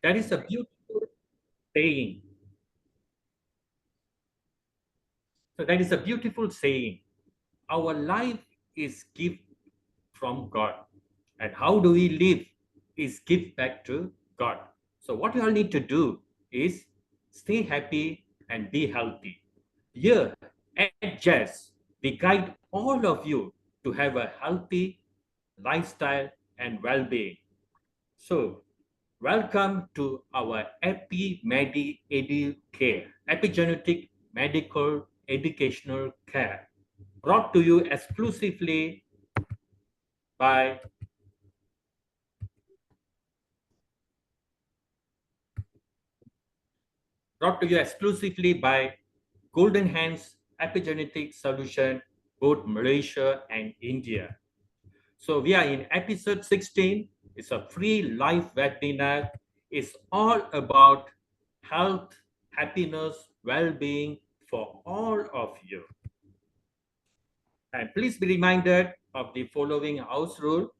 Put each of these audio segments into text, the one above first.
That is a beautiful saying. So that is a beautiful saying. Our life is gift from God. And how do we live is give back to God. So what you all need to do is stay happy and be healthy. Here at Jazz, we guide all of you to have a healthy lifestyle and well-being. So welcome to our Epigenetic Medical Educational Care, brought to you exclusively by Golden Hands Epigenetic Solution, both Malaysia and India. So we are in episode 16. It's a free live webinar. It's all about health, happiness, well-being for all of you. And please be reminded of the following house rule.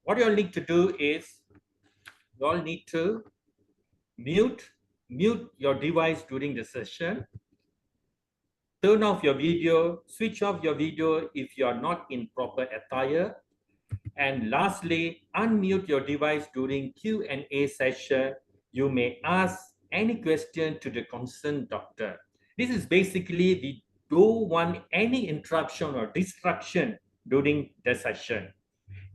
What you all need to do is you all need to mute your device during the session. Turn off your video, switch off your video if you are not in proper attire. And lastly, unmute your device during Q&A session. You may ask any question to the concerned doctor. This is basically we don't want any interruption or distraction during the session.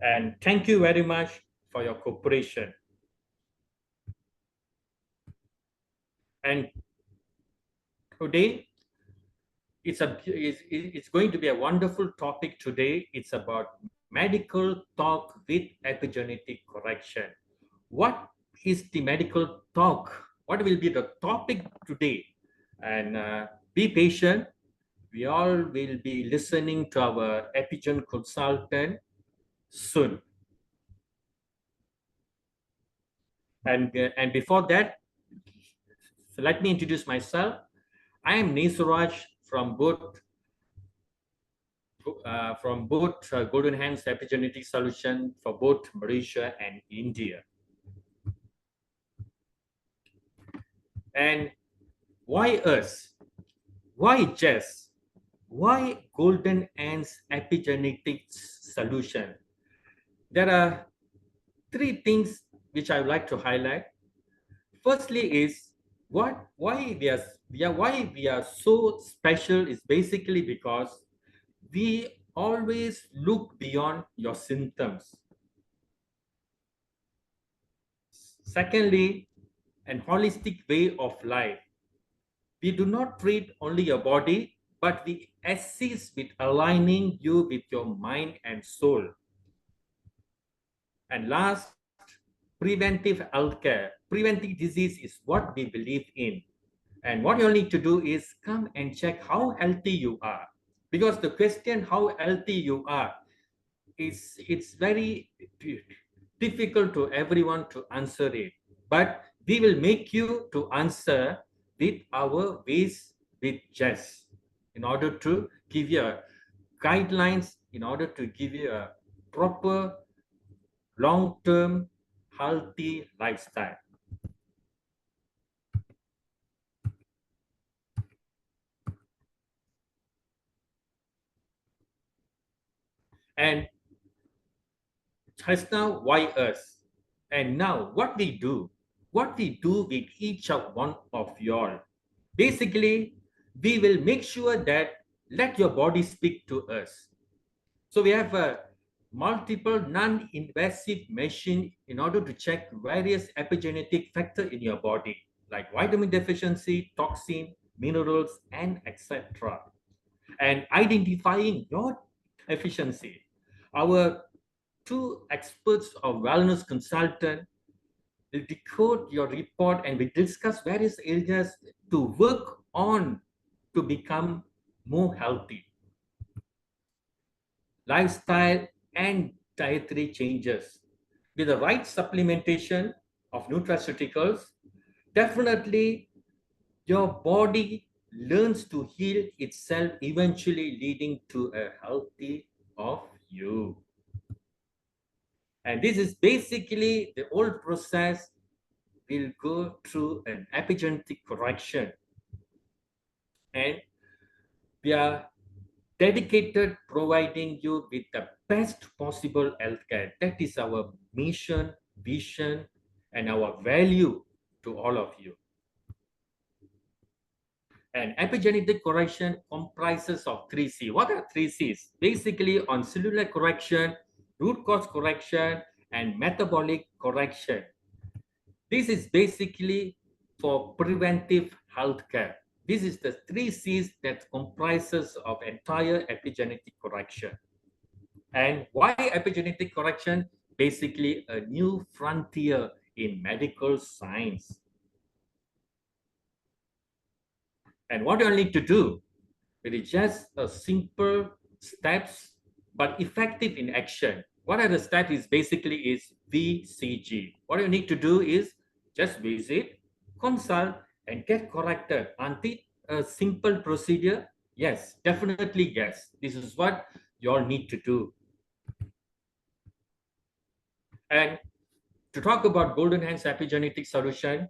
And thank you very much for your cooperation. And today, it's going to be a wonderful topic today. It's about medical talk with epigenetic correction. What is the medical talk? What will be the topic today? And be patient. We all will be listening to our Epigen consultant soon. And before that, so let me introduce myself. I am Nesuraj from both Golden Hands Epigenetic Solution for both Malaysia and India. And why us? Why Jess? Why Golden Hands Epigenetic Solution? There are three things which I would like to highlight. Firstly is why we are so special is basically because we always look beyond your symptoms. Secondly, an holistic way of life. We do not treat only your body, but we assist with aligning you with your mind and soul. And last, preventive healthcare. Preventing disease is what we believe in. And what you need to do is come and check how healthy you are. Because the question how healthy you are it's very difficult to everyone to answer it. But we will make you to answer with our ways with Jess in order to give you a guidelines, in order to give you a proper long-term healthy lifestyle. And just now, why us? And now, what we do with each of one of y'all. Basically, we will make sure that let your body speak to us. So we have a multiple non-invasive machine in order to check various epigenetic factors in your body, like vitamin deficiency, toxin, minerals, and etc. And identifying your efficiency. Our two experts or wellness consultant will decode your report and we discuss various areas to work on to become more healthy. Lifestyle and dietary changes. With the right supplementation of nutraceuticals, definitely your body learns to heal itself, eventually leading to a healthy of you. And this is basically the old process will go through an epigenetic correction, and we are dedicated providing you with the best possible healthcare. That is our mission, vision, and our value to all of you. And epigenetic correction comprises of 3C. What are 3Cs? Basically on cellular correction, root cause correction, and metabolic correction. This is basically for preventive healthcare. This is the 3Cs that comprises of entire epigenetic correction. And why epigenetic correction? Basically a new frontier in medical science. And what do you need to do? It is just a simple steps, but effective in action. What are the steps is basically is VCG. What you need to do is just visit, consult, and get corrected. Aren't it a simple procedure? Yes, definitely yes. This is what you all need to do. And to talk about Golden Hands Epigenetic Solution,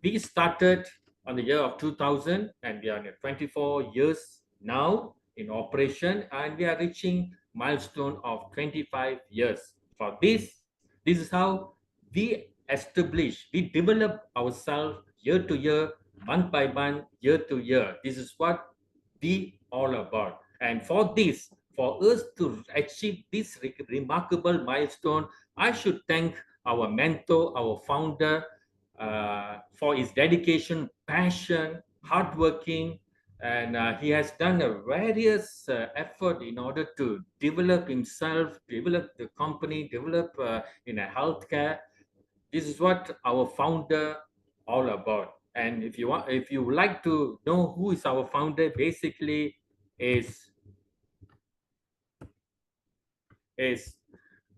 we started on the year of 2000, and we are 24 years now in operation, and we are reaching milestone of 25 years. For this is how we establish, we develop ourselves year to year, month by month, year to year. This is what we all about. And for this, for us to achieve this remarkable milestone, I should thank our mentor, our founder, for his dedication, passion, hardworking, and he has done a various effort in order to develop himself, develop the company, develop in a healthcare. This is what our founder all about. And if you would like to know who is our founder, basically is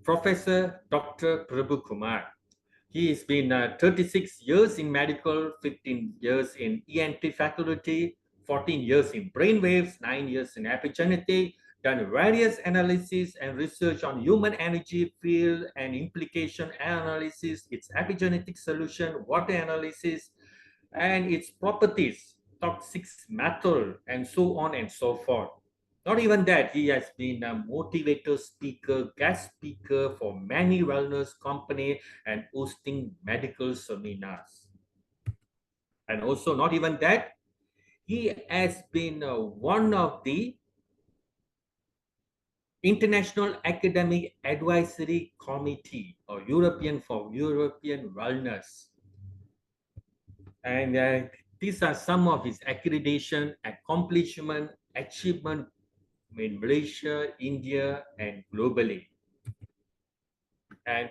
Professor Dr. Pkr. He has been 36 years in medical, 15 years in ENT faculty, 14 years in brainwaves, 9 years in epigenetic, done various analysis and research on human energy field and implication analysis, its epigenetic solution, water analysis, and its properties, toxic metal, and so on and so forth. Not even that, he has been a motivator speaker, guest speaker for many wellness companies and hosting medical seminars. And also, not even that, he has been one of the International Academic Advisory Committee or European Wellness. And these are some of his accreditation, accomplishment, achievement in Malaysia, India, and globally. And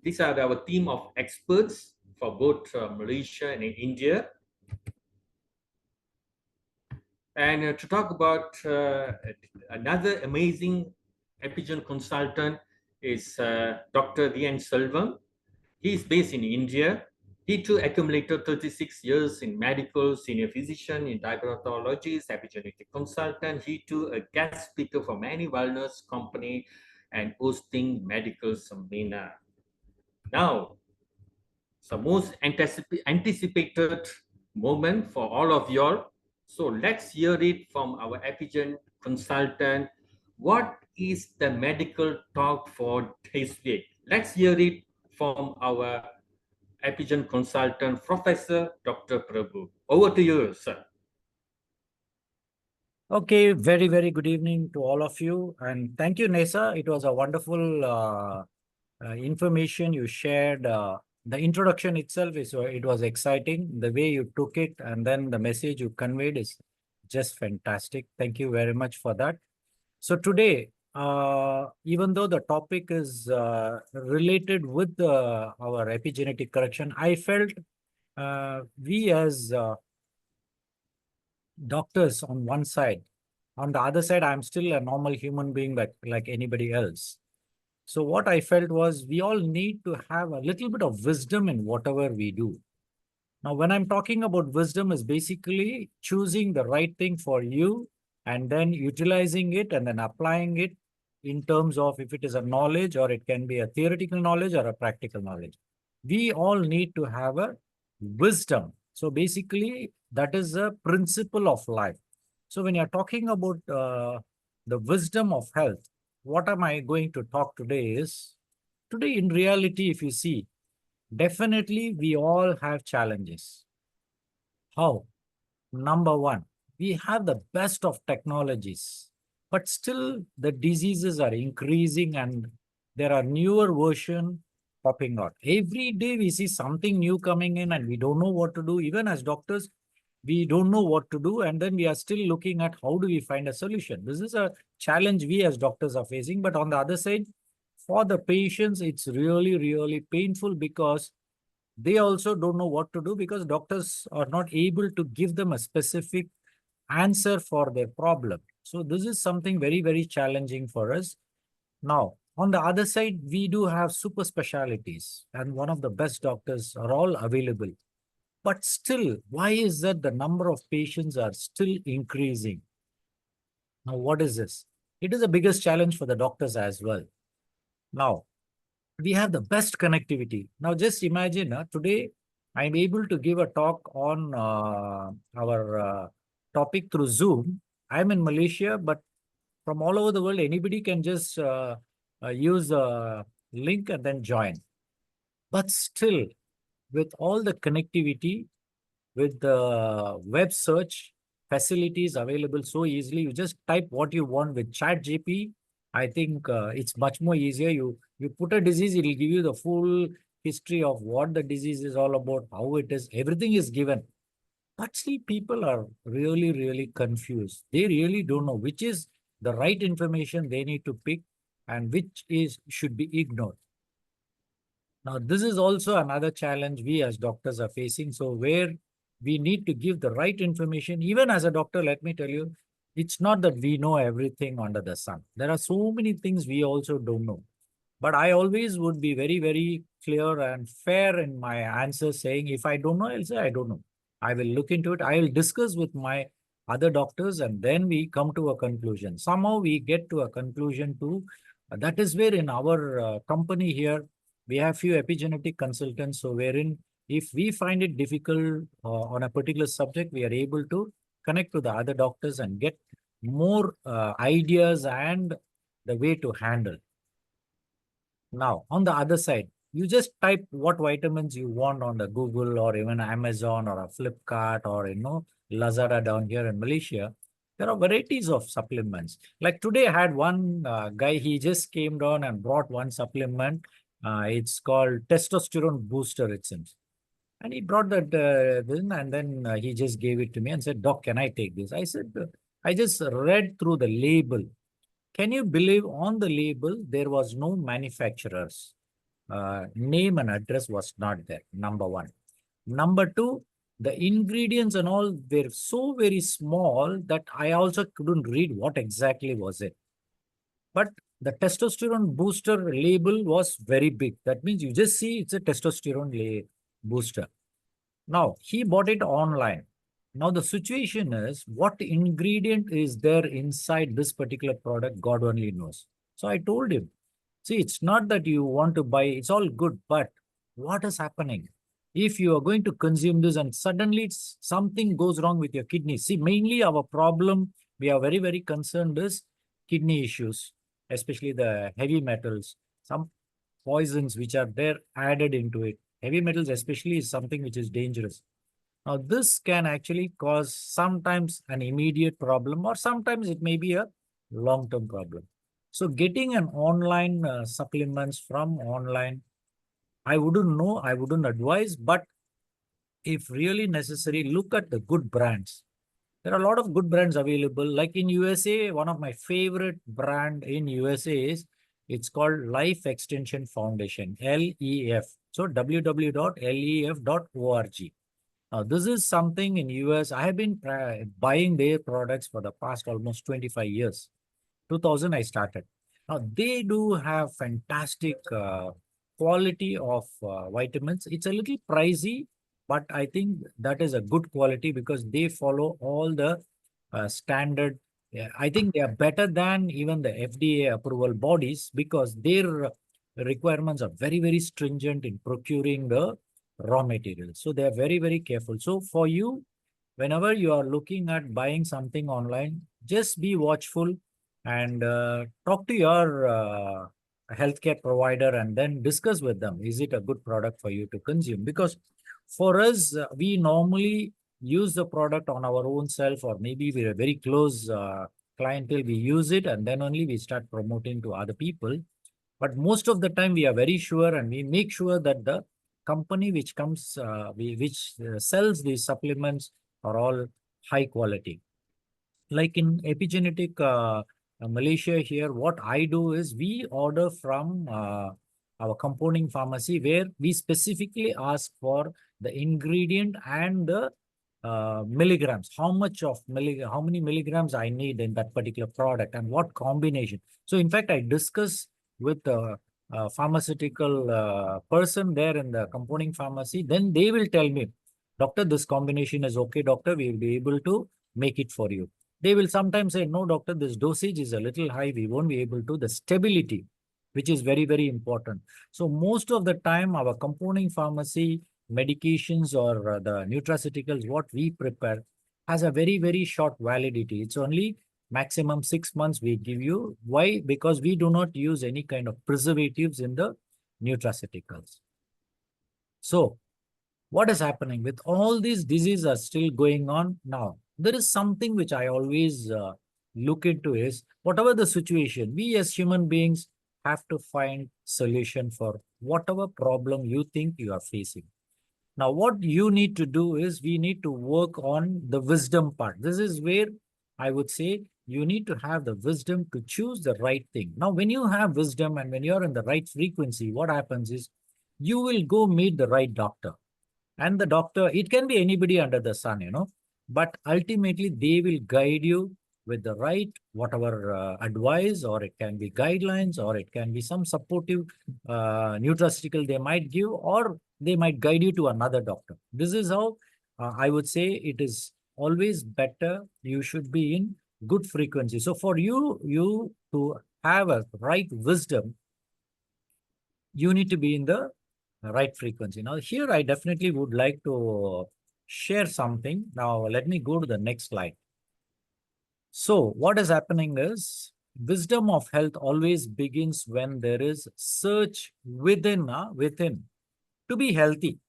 these are our team of experts for both Malaysia and India. And to talk about another amazing Epigene consultant is Dr. Vian Selvam. He is based in India. He too accumulated 36 years in medical, senior physician in diabetology, epigenetic consultant. He too a guest speaker for many wellness company and hosting medical seminar. Now, it's the most anticipated moment for all of y'all. So let's hear it from our Epigene consultant. What is the medical talk for this week? Let's hear it from our Epigene consultant, Professor Dr. Prabhu. Over to you, sir. Okay, very, very good evening to all of you. And thank you, Nesa. It was a wonderful information you shared. The introduction itself, it was exciting. The way you took it and then the message you conveyed is just fantastic. Thank you very much for that. So today, even though the topic is related with our epigenetic correction, I felt we as doctors on one side, on the other side, I'm still a normal human being like anybody else. So what I felt was we all need to have a little bit of wisdom in whatever we do. Now, when I'm talking about wisdom is basically choosing the right thing for you and then utilizing it and then applying it in terms of if it is a knowledge or it can be a theoretical knowledge or a practical knowledge. we all need to have a wisdom. So basically, that is a principle of life. So when you're talking about the wisdom of health, what am I going to talk today is, today in reality, if you see, definitely we all have challenges. How? Number one, we have the best of technologies, but still the diseases are increasing and there are newer version popping out. Every day we see something new coming in and we don't know what to do. Even as doctors, we don't know what to do. And then we are still looking at how do we find a solution. This is a challenge we as doctors are facing. But on the other side, for the patients, it's really, really painful because they also don't know what to do because doctors are not able to give them a specific answer for their problem. So this is something very, very challenging for us. Now, on the other side, we do have super specialties and one of the best doctors are all available. But still, why is that the number of patients are still increasing? Now, what is this? It is the biggest challenge for the doctors as well. Now, we have the best connectivity. Now, just imagine today I'm able to give a talk on our topic through Zoom. I'm in Malaysia, but from all over the world, anybody can just use a link and then join. But still, with all the connectivity, with the web search facilities available so easily, you just type what you want with chat gp. I think it's much more easier. You put a disease, it will give you the full history of what the disease is all about, how it is, everything is given. But still people are really, really confused. They really don't know which is the right information they need to pick and which is should be ignored. Now, this is also another challenge we as doctors are facing. So, where we need to give the right information, even as a doctor, let me tell you, it's not that we know everything under the sun. There are so many things we also don't know. But I always would be very, very clear and fair in my answer, saying if I don't know, I'll say I don't know. I will look into it. I will discuss with my other doctors and then we come to a conclusion. Somehow we get to a conclusion too. That is where in our company here, we have few epigenetic consultants. So wherein if we find it difficult on a particular subject, we are able to connect to the other doctors and get more ideas and the way to handle. Now, on the other side, you just type what vitamins you want on the Google or even Amazon or a Flipkart or, Lazada down here in Malaysia. There are varieties of supplements. Like today, I had one guy, he just came down and brought one supplement. It's called testosterone booster, it seems. And he brought that thing and then he just gave it to me and said, Doc, can I take this? I said, I just read through the label. Can you believe on the label, there was no manufacturer's name and address was not there, number one. Number two, the ingredients and all were so very small that I also couldn't read what exactly was it. But the testosterone booster label was very big. That means you just see it's a testosterone booster. Now, he bought it online. Now, the situation is what ingredient is there inside this particular product, God only knows. So I told him, see, it's not that you want to buy, it's all good, but what is happening? If you are going to consume this and suddenly something goes wrong with your kidney. See, mainly our problem, we are very, very concerned is kidney issues, especially the heavy metals, some poisons which are there added into it. Heavy metals especially is something which is dangerous. Now, this can actually cause sometimes an immediate problem or sometimes it may be a long-term problem. So getting an online supplements from online, I wouldn't know, I wouldn't advise, but if really necessary, look at the good brands. There are a lot of good brands available. Like in USA, one of my favorite brand in USA is, it's called Life Extension Foundation, LEF. So www.lef.org. Now, this is something in US. I have been buying their products for the past almost 25 years. 2000, I started. Now, they do have fantastic quality of vitamins. It's a little pricey, but I think that is a good quality because they follow all the standard. Yeah, I think they are better than even the FDA approval bodies because their requirements are very, very stringent in procuring the raw materials. So they are very, very careful. So for you, whenever you are looking at buying something online, just be watchful and talk to your healthcare provider and then discuss with them, is it a good product for you to consume? Because for us, we normally use the product on our own self, or maybe we're a very close clientele, we use it and then only we start promoting to other people. But most of the time we are very sure and we make sure that the company which comes, which sells these supplements are all high quality. Like in Epigenetic Malaysia here, what I do is we order from our compounding pharmacy, where we specifically ask for the ingredient and the milligrams, how many milligrams I need in that particular product and what combination. So in fact, I discuss with the pharmaceutical person there in the compounding pharmacy, then they will tell me, doctor, this combination is okay, doctor, we will be able to make it for you. They will sometimes say, no, doctor, this dosage is a little high, we won't be able to. The stability, which is very, very important. So most of the time, our compounding pharmacy medications or the nutraceuticals, what we prepare, has a very, very short validity. It's only maximum 6 months we give you. Why? Because we do not use any kind of preservatives in the nutraceuticals. So what is happening with all these diseases are still going on now? There is something which I always look into is, whatever the situation, we as human beings have to find solution for whatever problem you think you are facing. Now, what you need to do is, we need to work on the wisdom part. This is where I would say you need to have the wisdom to choose the right thing. Now, when you have wisdom and when you're in the right frequency, what happens is you will go meet the right doctor. And the doctor, it can be anybody under the sun, but ultimately they will guide you with the right, whatever advice, or it can be guidelines, or it can be some supportive nutraceutical they might give, or they might guide you to another doctor. This is how I would say it is always better. You should be in good frequency. So for you to have a right wisdom, you need to be in the right frequency. Now, here I definitely would like to share something. Now, let me go to the next slide. So, what is happening is, wisdom of health always begins when there is search within to be healthy.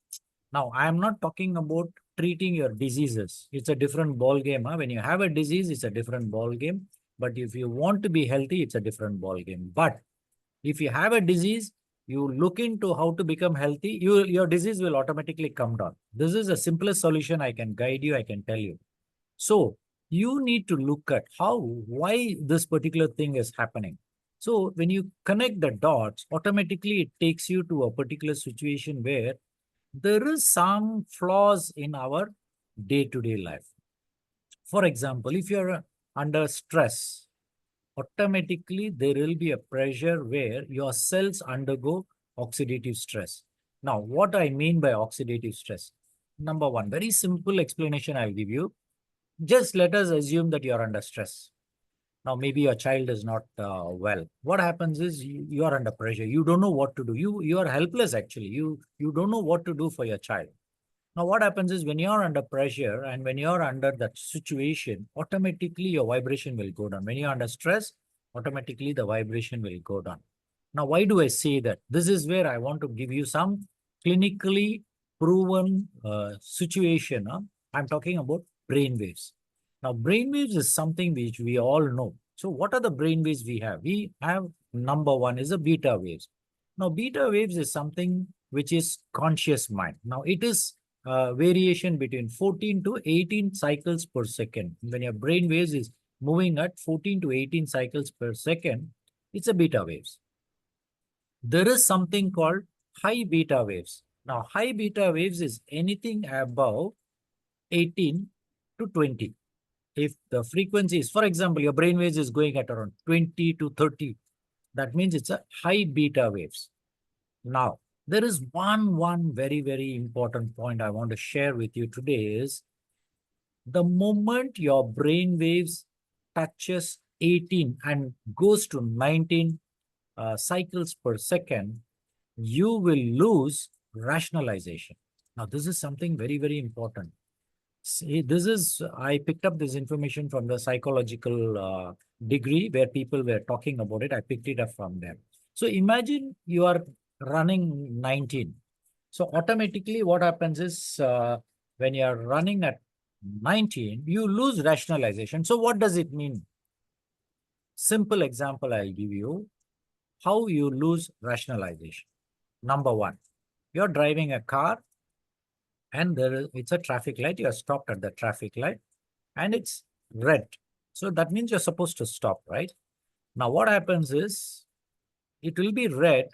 Now, I am not talking about treating your diseases. It's a different ball game. When you have a disease, it's a different ball game. But if you want to be healthy, it's a different ball game. But if you have a disease, you look into how to become healthy, your disease will automatically come down. This is the simplest solution I can guide you, I can tell you. So you need to look at why this particular thing is happening. So when you connect the dots, automatically it takes you to a particular situation where there is some flaws in our day-to-day life. For example, if you're under stress, automatically there will be a pressure where your cells undergo oxidative stress. Now, what I mean by oxidative stress? Number one, very simple explanation I'll give you. Just let us assume that you're under stress. Now, maybe your child is not well. What happens is you are under pressure. You don't know what to do. You are helpless, actually. You don't know what to do for your child. Now, what happens is, when you're under pressure and when you're under that situation, automatically your vibration will go down. When you're under stress, automatically the vibration will go down. Now, why do I say that? This is where I want to give you some clinically proven situation. I'm talking about brain waves. Now, brain waves is something which we all know. So what are the brain waves we have? We have, number one is the beta waves. Now, beta waves is something which is conscious mind. Now, it is variation between 14 to 18 cycles per second. When your brain waves is moving at 14 to 18 cycles per second, it's a beta waves. There is something called high beta waves. Now, high beta waves is anything above 18 to 20. If the frequency is, for example, your brain waves is going at around 20 to 30, that means it's a high beta waves. Now, there is one very, very important point I want to share with you today is, the moment your brain waves touches 18 and goes to 19, cycles per second, you will lose rationalization. Now, this is something very, very important. See, I picked up this information from the psychological degree where people were talking about it. I picked it up from there. So imagine you are running 19. So automatically what happens is when you are running at 19, you lose rationalization. So what does it mean? Simple example I'll give you how you lose rationalization. Number one, you're driving a car and it's a traffic light. You're stopped at the traffic light and it's red. So that means you're supposed to stop, right? Now what happens is it will be red,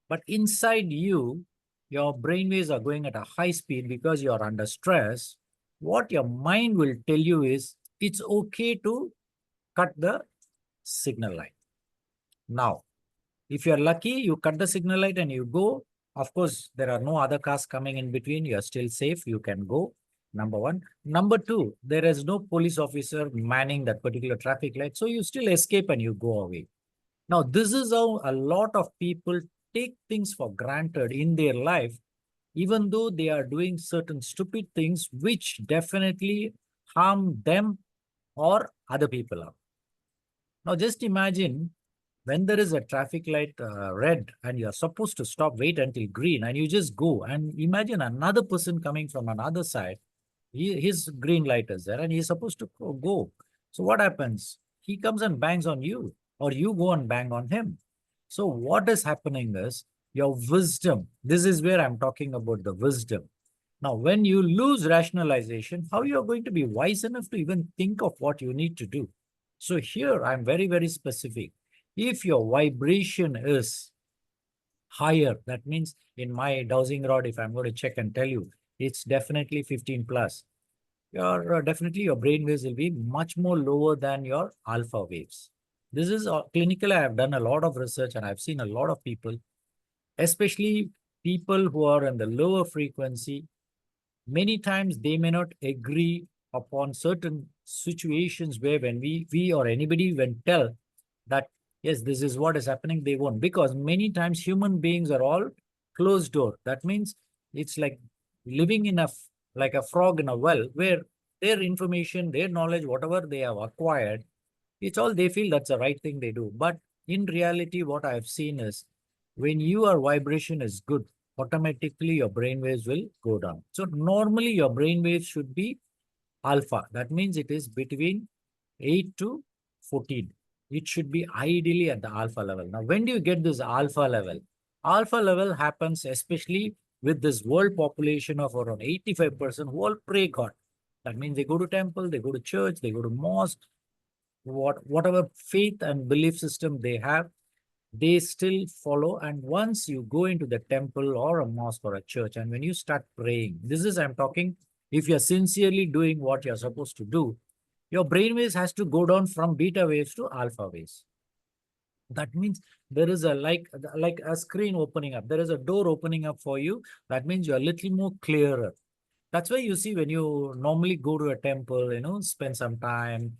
but inside you, your brainwaves are going at a high speed because you're under stress. What your mind will tell you is it's okay to cut the signal light. Now, if you're lucky, you cut the signal light and you go. Of course, there are no other cars coming in between. You're still safe. You can go. Number one. Number two, there is no police officer manning that particular traffic light. So you still escape and you go away. Now, this is how a lot of people take things for granted in their life, even though they are doing certain stupid things which definitely harm them or other people out. Now, just imagine when there is a traffic light red and you're supposed to stop, wait until green, and you just go. And imagine another person coming from another side. His green light is there and he's supposed to go. So what happens? He comes and bangs on you, or you go and bang on him. So what is happening is your wisdom. This is where I'm talking about the wisdom. Now, when you lose rationalization, how you are going to be wise enough to even think of what you need to do? So here I'm very, very specific. If your vibration is higher, that means in my dowsing rod, if I'm going to check and tell you, it's definitely 15 plus. Definitely your brain waves will be much more lower than your alpha waves. This is clinically, I have done a lot of research and I've seen a lot of people, especially people who are in the lower frequency. Many times they may not agree upon certain situations where when we or anybody when tell that, yes, this is what is happening, they won't. Because many times human beings are all closed door. That means it's like living in like a frog in a well where their information, their knowledge, whatever they have acquired, it's all they feel that's the right thing they do. But in reality, what I've seen is when your vibration is good, automatically your brain waves will go down. So normally your brain waves should be alpha. That means it is between 8 to 14. It should be ideally at the alpha level. Now, when do you get this alpha level? Alpha level happens especially with this world population of around 85% who all pray God. That means they go to temple, they go to church, they go to mosque, whatever faith and belief system they have, they still follow. And once you go into the temple or a mosque or a church, and when you start praying, I'm talking, if you're sincerely doing what you're supposed to do, your brain waves has to go down from beta waves to alpha waves. That means there is a like a screen opening up. There is a door opening up for you. That means you're a little more clearer. That's why you see when you normally go to a temple, spend some time,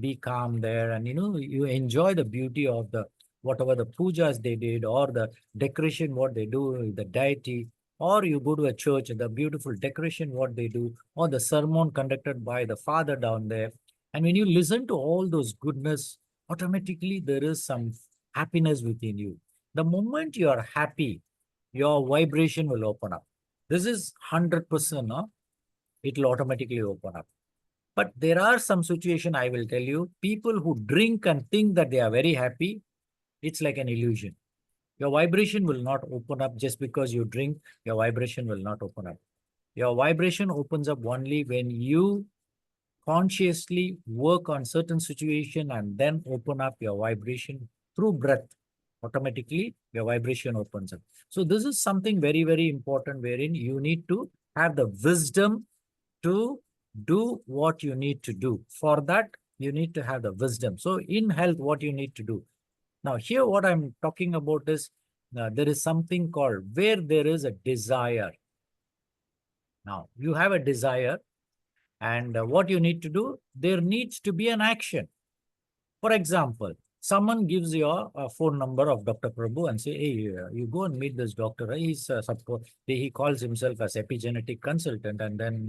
be calm there, and you enjoy the beauty of the whatever the pujas they did, or the decoration what they do, the deity, or you go to a church, the beautiful decoration what they do, or the sermon conducted by the father down there. And when you listen to all those goodness, automatically there is some happiness within you. The moment you are happy, your vibration will open up. This is 100%, no? It will automatically open up. But there are some situation I will tell you, people who drink and think that they are very happy, it's like an illusion. Your vibration will not open up just because you drink, your vibration will not open up. Your vibration opens up only when you consciously work on certain situation and then open up your vibration through breath. Automatically, your vibration opens up. So this is something very, very important wherein you need to have the wisdom to do what you need to do. For that, you need to have the wisdom. So in health, what you need to do. Now here, what I'm talking about is there is something called where there is a desire. Now you have a desire, and what you need to do, there needs to be an action. For example, Someone gives you a phone number of Dr. Prabhu and say, hey, you go and meet this doctor. He's he calls himself as epigenetic consultant, and then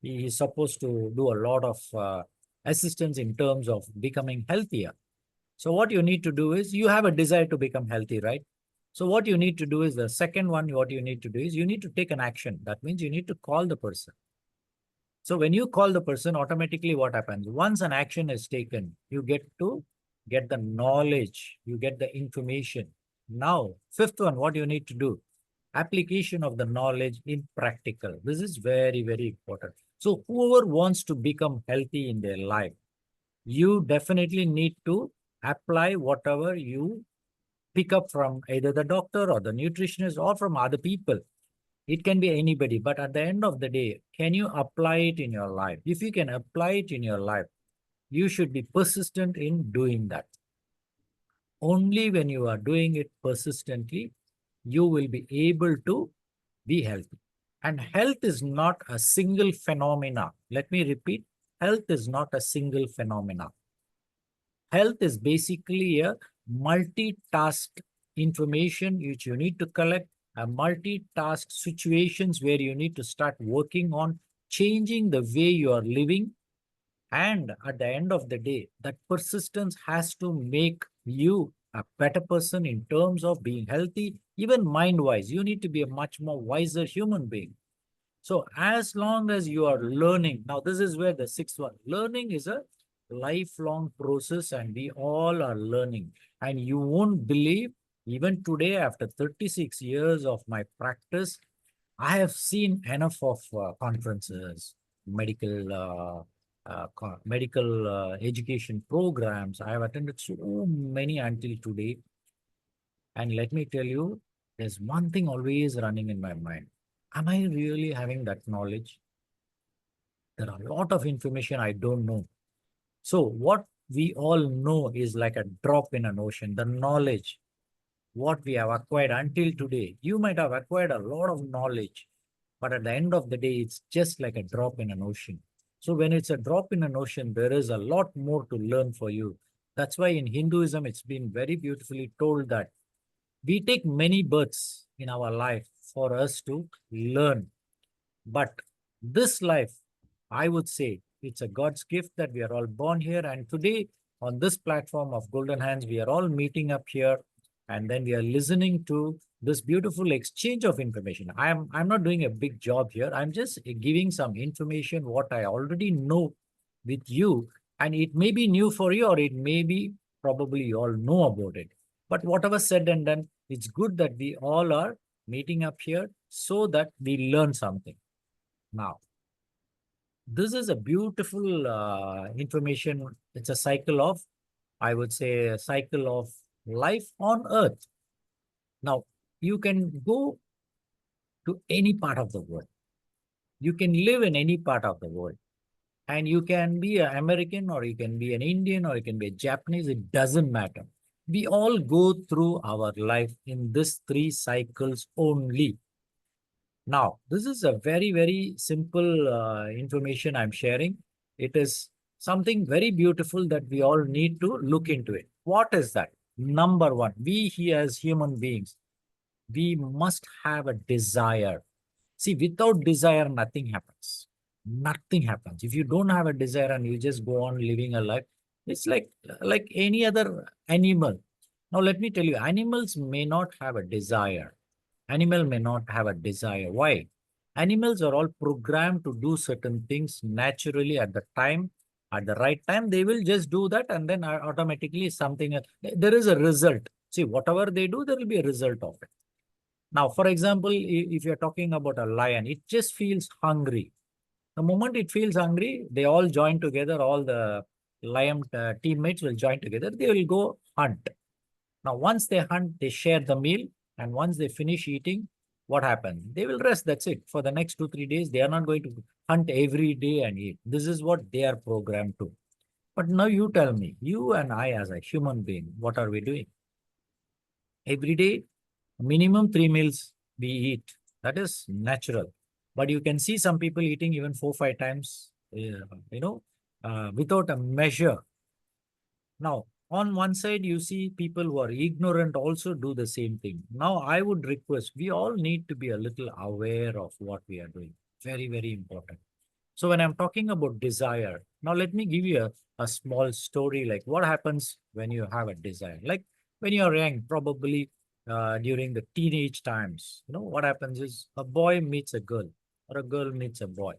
he is supposed to do a lot of assistance in terms of becoming healthier. So what you need to do is, you have a desire to become healthy, right? So what you need to do is, the second one, what you need to do is, you need to take an action. That means you need to call the person. So when you call the person, automatically what happens? Once an action is taken, you get to get the knowledge, you get the information. Now, fifth one, what you need to do? Application of the knowledge in practical. This is very, very important. So whoever wants to become healthy in their life, you definitely need to apply whatever you pick up from either the doctor or the nutritionist or from other people. It can be anybody, but at the end of the day, can you apply it in your life? If you can apply it in your life, you should be persistent in doing that. Only when you are doing it persistently, you will be able to be healthy. And health is not a single phenomena. Let me repeat, health is not a single phenomena. Health is basically a multitask information which you need to collect, a multitask situations where you need to start working on changing the way you are living. And at the end of the day, that persistence has to make you a better person in terms of being healthy, even mind-wise. You need to be a much more wiser human being. So as long as you are learning, now this is where the sixth one, learning is a lifelong process, and we all are learning. And you won't believe, even today, after 36 years of my practice, I have seen enough of conferences, medical education programs. I have attended so many until today. And let me tell you, there's one thing always running in my mind. Am I really having that knowledge? There are a lot of information I don't know. So what we all know is like a drop in an ocean. The knowledge, what we have acquired until today, you might have acquired a lot of knowledge, but at the end of the day, it's just like a drop in an ocean. So when it's a drop in an ocean, there is a lot more to learn for you. That's why in Hinduism, it's been very beautifully told that we take many births in our life for us to learn. But this life, I would say, it's a God's gift that we are all born here. And today, on this platform of Golden Hands, we are all meeting up here, and then we are listening to this beautiful exchange of information. I'm not doing a big job here. I'm just giving some information, what I already know with you. And it may be new for you, or it may be probably you all know about it. But whatever said and done, it's good that we all are meeting up here so that we learn something. Now, this is a beautiful information. It's a cycle of, I would say, a cycle of life on Earth. Now, you can go to any part of the world. You can live in any part of the world. And you can be an American, or you can be an Indian, or you can be a Japanese. It doesn't matter. We all go through our life in these three cycles only. Now, this is a very, very simple information I'm sharing. It is something very beautiful that we all need to look into it. What is that? Number one, we here as human beings, we must have a desire. See, without desire, nothing happens. Nothing happens. If you don't have a desire and you just go on living a life, it's like any other animal. Now, let me tell you, animals may not have a desire. Animal may not have a desire. Why? Animals are all programmed to do certain things naturally at the time, at the right time. They will just do that, and then automatically something, there is a result. See, whatever they do, there will be a result of it. Now, for example, if you're talking about a lion, it just feels hungry. The moment it feels hungry, they all join together, all the lion teammates will join together. They will go hunt. Now, once they hunt, they share the meal. And once they finish eating, what happens? They will rest. That's it. For the next 2-3 days, they are not going to hunt every day and eat. This is what they are programmed to. But now you tell me, you and I as a human being, what are we doing? Every day, minimum 3 meals we eat. That is natural. But you can see some people eating even 4-5 times, without a measure. Now, On one side, you see people who are ignorant also do the same thing. Now, I would request we all need to be a little aware of what we are doing. Very, very important. So when I'm talking about desire, now let me give you a small story like what happens when you have a desire. Like when you're young, probably during the teenage times, what happens is a boy meets a girl or a girl meets a boy.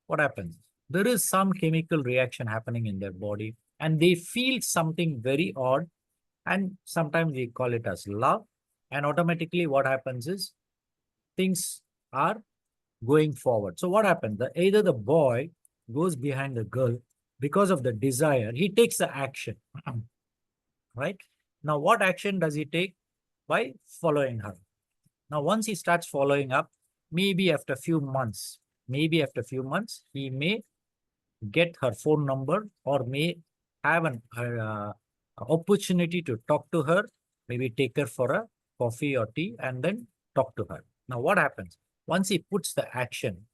What happens? There is some chemical reaction happening in their body and they feel something very odd, and sometimes we call it as love. And automatically what happens is things are going forward. So what happens? Either the boy goes behind the girl because of the desire, he takes the action, right? Now, what action does he take? By following her. Now, once he starts following up, maybe after a few months, he may get her phone number or may have an opportunity to talk to her, maybe take her for a coffee or tea and then talk to her. Now, what happens? Once he puts the action,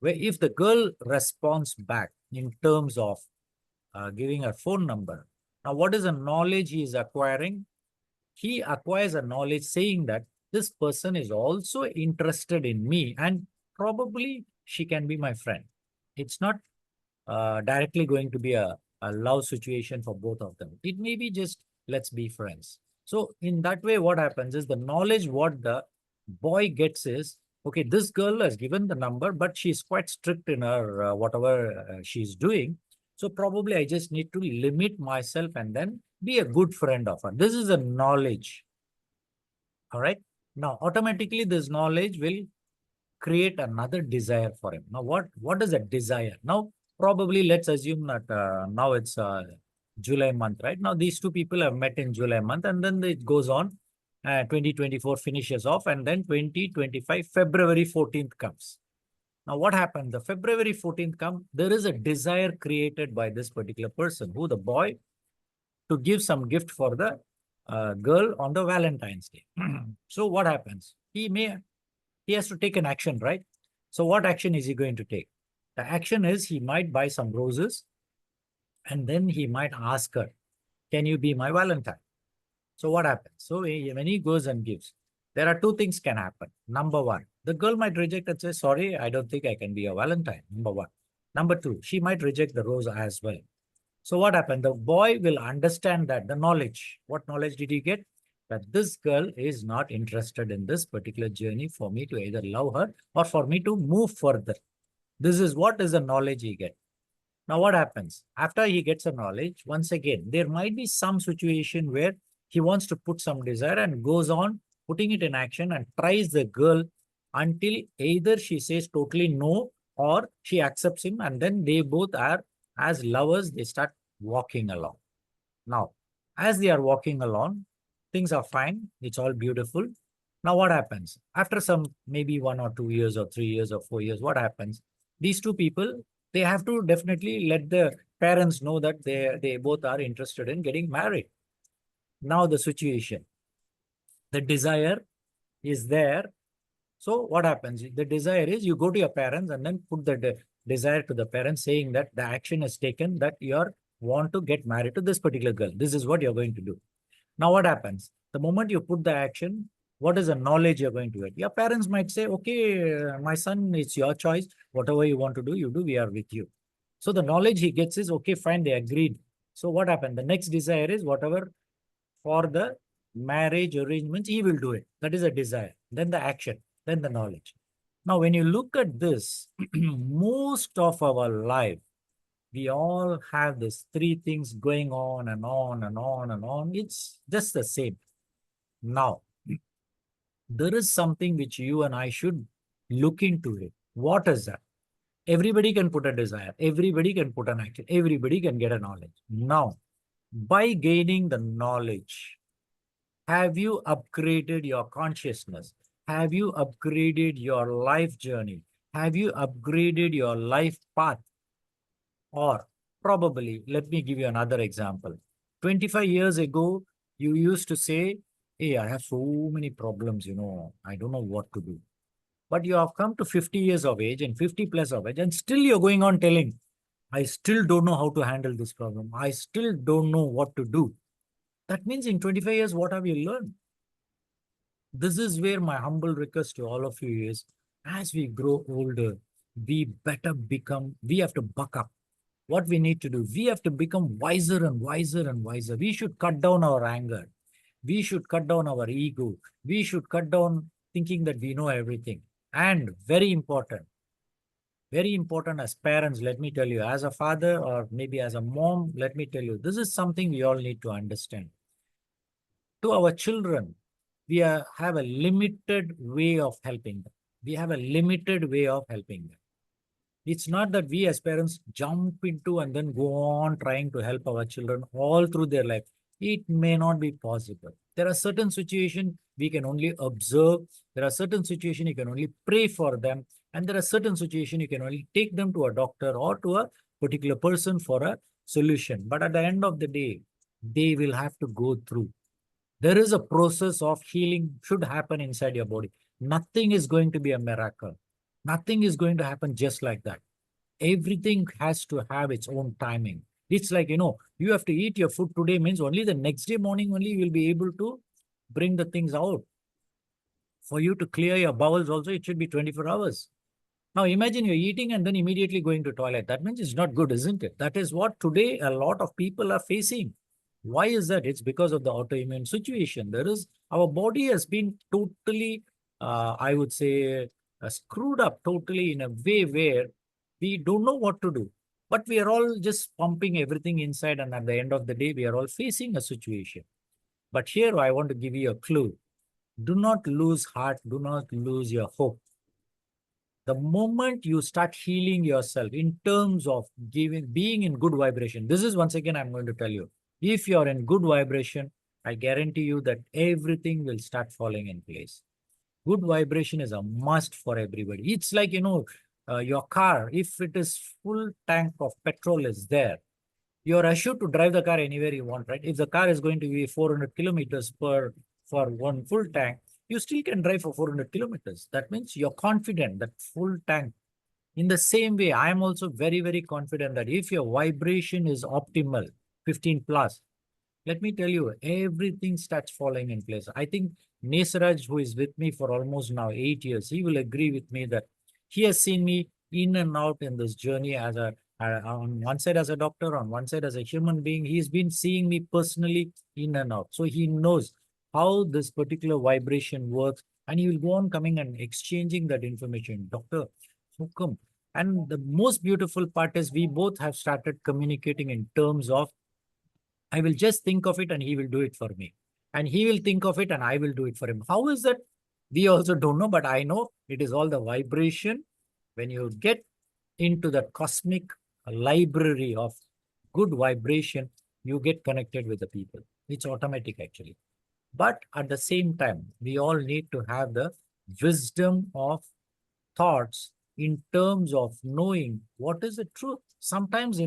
where if the girl responds back in terms of giving her phone number, now what is the knowledge he is acquiring? He acquires a knowledge saying that this person is also interested in me and probably she can be my friend. It's not directly going to be a love situation for both of them. It may be just let's be friends. So in that way, what happens is the knowledge what the boy gets is, okay, this girl has given the number, but she's quite strict in her whatever she's doing. So probably I just need to limit myself and then be a good friend of her. This is a knowledge. All right. Now, automatically this knowledge will create another desire for him. Now, what is a desire? Now, probably let's assume that now it's July month, right? Now, these two people have met in July month and then it goes on. 2024 finishes off and then 2025, February 14th comes. Now, what happened? The February 14th come, there is a desire created by this particular person, who the boy, to give some gift for the girl on the Valentine's Day. So what happens? He has to take an action, right? So what action is he going to take? The action is he might buy some roses and then he might ask her, can you be my Valentine? So what happens? So when he goes and gives, there are two things can happen. Number one, the girl might reject and say, sorry, I don't think I can be a Valentine. Number one. Number two, she might reject the rose as well. So what happened? The boy will understand that the knowledge. What knowledge did he get? That this girl is not interested in this particular journey for me to either love her or for me to move further. This is what is the knowledge he gets. Now what happens? After he gets a knowledge, once again, there might be some situation where he wants to put some desire and goes on putting it in action and tries the girl until either she says totally no or she accepts him, and then they both are as lovers, they start walking along. Now, as they are walking along, things are fine. It's all beautiful. Now, what happens? After some maybe 1 or 2 years or 3 years or 4 years, what happens? These two people, they have to definitely let the parents know that they both are interested in getting married. Now, the situation, the desire is there. So what happens? The desire is you go to your parents and then put the desire to the parents saying that the action is taken that you want to get married to this particular girl. This is what you're going to do. Now what happens? The moment you put the action, what is the knowledge you're going to get? Your parents might say, okay, my son, it's your choice. Whatever you want to do, you do. We are with you. So the knowledge he gets is, okay, fine, they agreed. So what happened? The next desire is whatever for the marriage arrangements, he will do it. That is a desire. Then the action, then the knowledge. Now, when you look at this, most of our life, we all have these three things going on and on and on and on. It's just the same. Now, there is something which you and I should look into it. What is that? Everybody can put a desire. Everybody can put an action. Everybody can get a knowledge. Now, by gaining the knowledge, have you upgraded your consciousness? Have you upgraded your life journey? Have you upgraded your life path? Or probably, let me give you another example. 25 years ago, you used to say, hey, I have so many problems, I don't know what to do. But you have come to 50 years of age and 50 plus of age, and still you're going on telling, I still don't know how to handle this problem. I still don't know what to do. That means in 25 years, what have you learned? This is where my humble request to all of you is, as we grow older, we have to buck up. What we need to do, we have to become wiser and wiser and wiser. We should cut down our anger. We should cut down our ego. We should cut down thinking that we know everything. And very important as parents, let me tell you, as a father or maybe as a mom, let me tell you, this is something we all need to understand. To our children, have a limited way of helping them. We have a limited way of helping them. It's not that we as parents jump into and then go on trying to help our children all through their life. It may not be possible. There are certain situations we can only observe. There are certain situations you can only pray for them. And there are certain situations you can only take them to a doctor or to a particular person for a solution. But at the end of the day, they will have to go through. There is a process of healing should happen inside your body. Nothing is going to be a miracle. Nothing is going to happen just like that. Everything has to have its own timing. It's like, you have to eat your food today means only the next day morning only you will be able to bring the things out. For you to clear your bowels also, it should be 24 hours. Now imagine you're eating and then immediately going to toilet. That means it's not good, isn't it? That is what today a lot of people are facing. Why is that? It's because of the autoimmune situation. Our body has been totally, I would say, screwed up totally in a way where we don't know what to do. But we are all just pumping everything inside, and at the end of the day, we are all facing a situation. But here I want to give you a clue. Do not lose heart. Do not lose your hope. The moment you start healing yourself in terms of being in good vibration, this is once again, I'm going to tell you, if you're in good vibration, I guarantee you that everything will start falling in place. Good vibration is a must for everybody. It's like, your car, if it is full tank of petrol is there, you're assured to drive the car anywhere you want, right? If the car is going to be 400 kilometers for one full tank, you still can drive for 400 kilometers. That means you're confident that full tank. In the same way, I am also very, very confident that if your vibration is optimal, 15 plus, let me tell you, everything starts falling in place. I think Nesraj, who is with me for almost now 8 years, he will agree with me that he has seen me in and out in this journey as on one side as a doctor, on one side as a human being. He's been seeing me personally in and out. So he knows how this particular vibration works, and he will go on coming and exchanging that information. Doctor, how come? And the most beautiful part is we both have started communicating in terms of I will just think of it and he will do it for me. And he will think of it and I will do it for him. How is that? We also don't know, but I know it is all the vibration. When you get into the cosmic library of good vibration, you get connected with the people. It's automatic actually. But at the same time, we all need to have the wisdom of thoughts in terms of knowing what is the truth. Sometimes,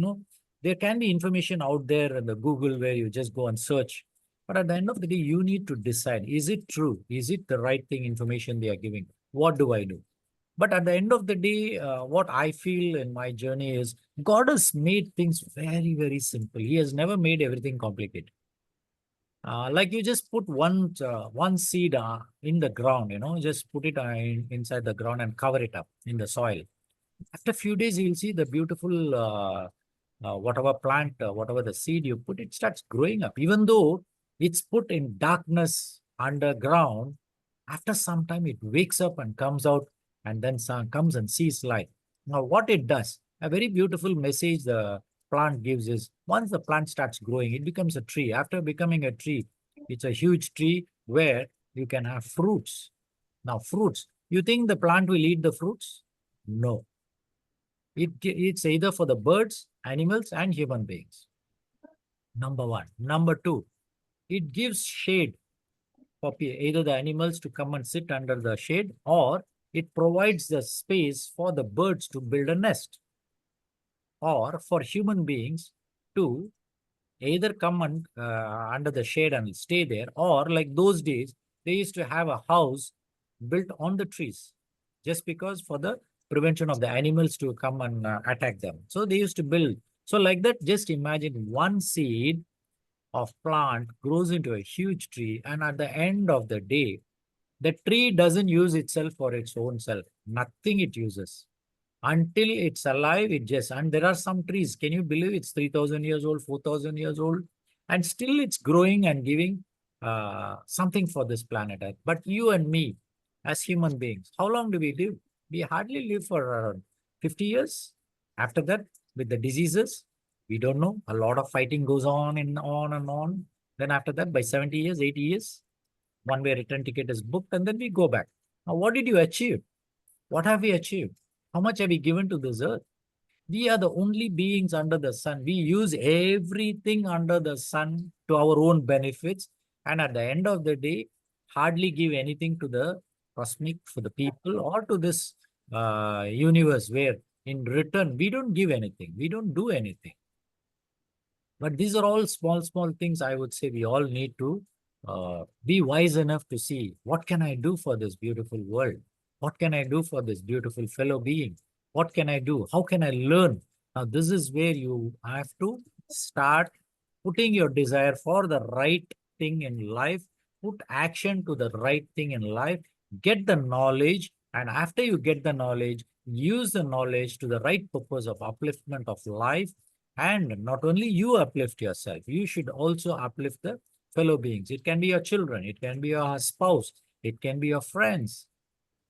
there can be information out there in the Google where you just go and search. But at the end of the day, you need to decide, is it true? Is it the right thing information they are giving? What do I do? But at the end of the day, what I feel in my journey is God has made things very, very simple. He has never made everything complicated. Like you just put one seed in the ground, just put it inside the ground and cover it up in the soil. After a few days, you'll see the beautiful whatever plant, whatever the seed you put, it starts growing up. Even though it's put in darkness underground, after some time it wakes up and comes out and then comes and sees light. Now, what it does, a very beautiful message the plant gives is once the plant starts growing, it becomes a tree. After becoming a tree, it's a huge tree where you can have fruits. Now, fruits, you think the plant will eat the fruits? No. It's either for the birds, animals, and human beings. Number one. Number two, it gives shade for either the animals to come and sit under the shade, or it provides the space for the birds to build a nest, or for human beings to either come under the shade and stay there, or like those days, they used to have a house built on the trees just because for the prevention of the animals to come and attack them. So they used to build. So like that, just imagine one seed of plant grows into a huge tree, and at the end of the day, the tree doesn't use itself for its own self. Nothing it uses. Until it's alive, it just, and there are some trees, can you believe it's 3,000 years old, 4,000 years old, and still it's growing and giving something for this planet Earth. But you and me, as human beings, how long do we live? We hardly live for around 50 years. After that, with the diseases, we don't know. A lot of fighting goes on and on and on. Then after that, by 70 years, 80 years, one-way return ticket is booked, and then we go back. Now, what did you achieve? What have we achieved? How much have we given to this earth? We are the only beings under the sun. We use everything under the sun to our own benefits. And at the end of the day, hardly give anything to the cosmic, for the people, or to this universe, where in return, we don't give anything. We don't do anything. But these are all small, small things I would say we all need to be wise enough to see, what can I do for this beautiful world? What can I do for this beautiful fellow being? What can I do? How can I learn? Now, this is where you have to start putting your desire for the right thing in life, put action to the right thing in life, get the knowledge, and after you get the knowledge, use the knowledge to the right purpose of upliftment of life. And not only you uplift yourself, you should also uplift the fellow beings. It can be your children, it can be your spouse, it can be your friends.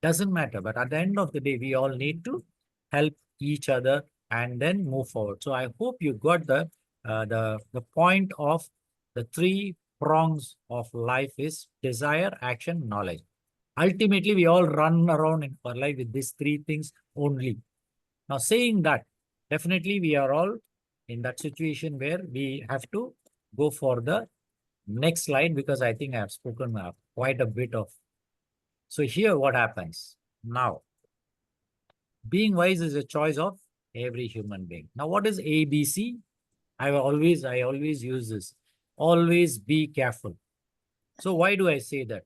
Doesn't matter. But at the end of the day, we all need to help each other and then move forward. So I hope you got the point of the three prongs of life is desire, action, knowledge. Ultimately, we all run around in our life with these three things only. Now, saying that, definitely we are all in that situation where we have to go for the next slide, because I think I have spoken quite a bit of. So here what happens now, being wise is a choice of every human being. Now, what is ABC? I always use this. Always be careful. So why do I say that?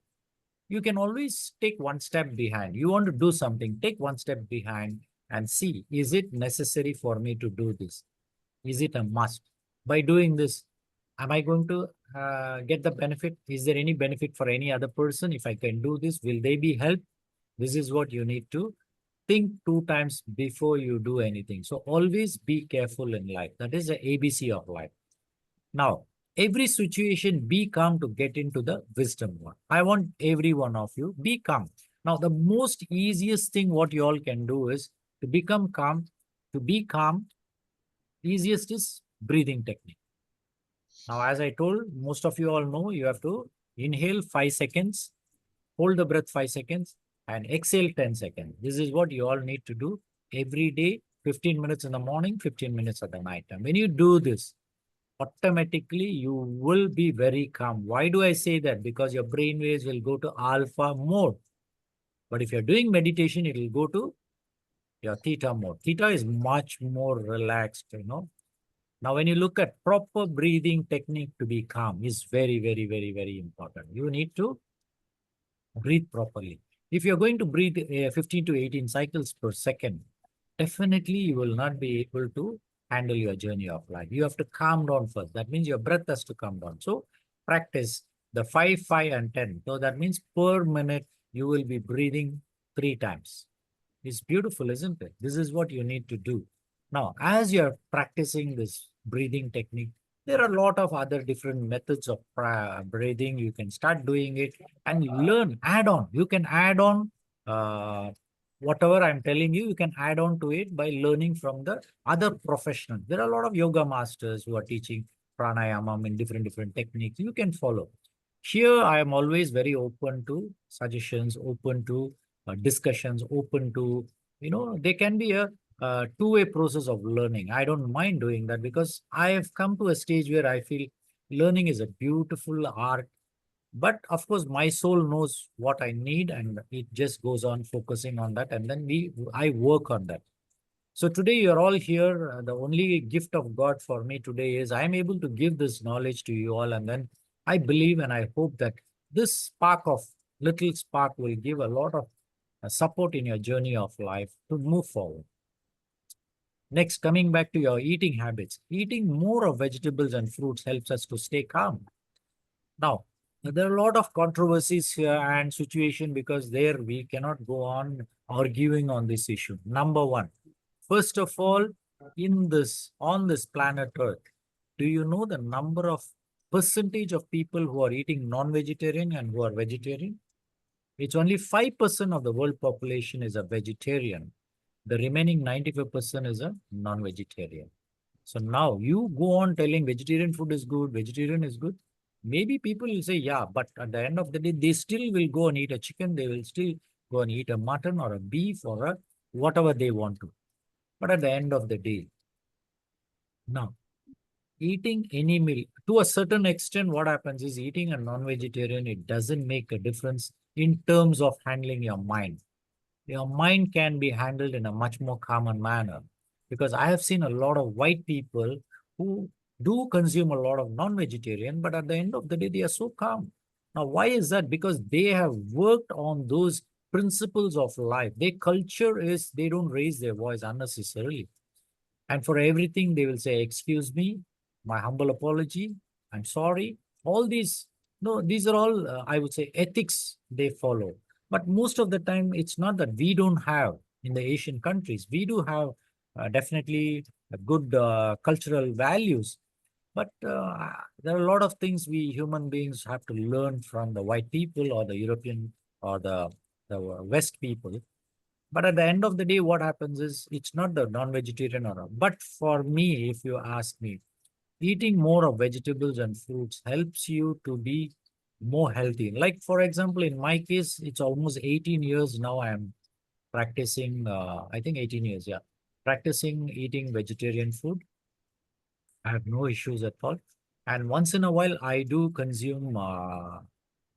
You can always take one step behind. You want to do something, take one step behind and see, is it necessary for me to do this? Is it a must? By doing this, am I going to get the benefit? Is there any benefit for any other person? If I can do this, will they be helped? This is what you need to think 2 times before you do anything. So always be careful in life. That is the ABC of life. Now, every situation, be calm to get into the wisdom one. I want every one of you, be calm. Now, the most easiest thing what you all can do is to become calm, to be calm. Easiest is breathing technique. Now, as I told, most of you all know, you have to inhale 5 seconds, hold the breath 5 seconds, and exhale 10 seconds. This is what you all need to do every day, 15 minutes in the morning, 15 minutes at the night time. When you do this, automatically you will be very calm. Why do I say that? Because your brain waves will go to alpha mode. But if you're doing meditation, it will go to your theta mode. Theta is much more relaxed, Now, when you look at proper breathing technique to be calm is very, very, very, very important. You need to breathe properly. If you're going to breathe 15 to 18 cycles per second, definitely you will not be able to handle your journey of life. You have to calm down first. That means your breath has to calm down. So practice the 5, 5, and 10. So that means per minute, you will be breathing 3 times. It's beautiful, isn't it? This is what you need to do. Now, as you're practicing this breathing technique, there are a lot of other different methods of breathing. You can start doing it and learn, add on. You can add on whatever I'm telling you, you can add on to it by learning from the other professionals. There are a lot of yoga masters who are teaching pranayama in different techniques. You can follow. Here, I am always very open to suggestions, open to discussions, open to, they can be a two-way process of learning. I don't mind doing that because I have come to a stage where I feel learning is a beautiful art. But of course, my soul knows what I need and it just goes on focusing on that. And then I work on that. So today you're all here. The only gift of God for me today is I'm able to give this knowledge to you all. And then I believe and I hope that this little spark will give a lot of support in your journey of life to move forward. Next, coming back to your eating habits, eating more of vegetables and fruits helps us to stay calm. Now, there are a lot of controversies here and situation because there we cannot go on arguing on this issue. Number one, first of all, on this planet Earth, do you know the number of percentage of people who are eating non-vegetarian and who are vegetarian? It's only 5% of the world population is a vegetarian. The remaining 95% is a non-vegetarian. So now you go on telling vegetarian food is good, vegetarian is good. Maybe people will say, yeah, but at the end of the day, they still will go and eat a chicken. They will still go and eat a mutton or a beef or a whatever they want to. But at the end of the day, now eating any meal to a certain extent, what happens is eating a non-vegetarian, it doesn't make a difference in terms of handling your mind. Your mind can be handled in a much more calmer manner. Because I have seen a lot of white people who do consume a lot of non-vegetarian, but at the end of the day, they are so calm. Now, why is that? Because they have worked on those principles of life. Their culture is they don't raise their voice unnecessarily. And for everything, they will say, excuse me, my humble apology, I'm sorry. All these, no, these are all, I would say, ethics they follow. But most of the time, it's not that we don't have in the Asian countries. We do have definitely a good cultural values. But there are a lot of things we human beings have to learn from the white people or the European or the West people. But at the end of the day, what happens is it's not the non-vegetarian or not. But for me, if you ask me, eating more of vegetables and fruits helps you to be more healthy. Like, for example, in my case, it's almost 18 years now I'm practicing, I think 18 years, yeah, practicing eating vegetarian food. I have no issues at all. And once in a while, I do consume,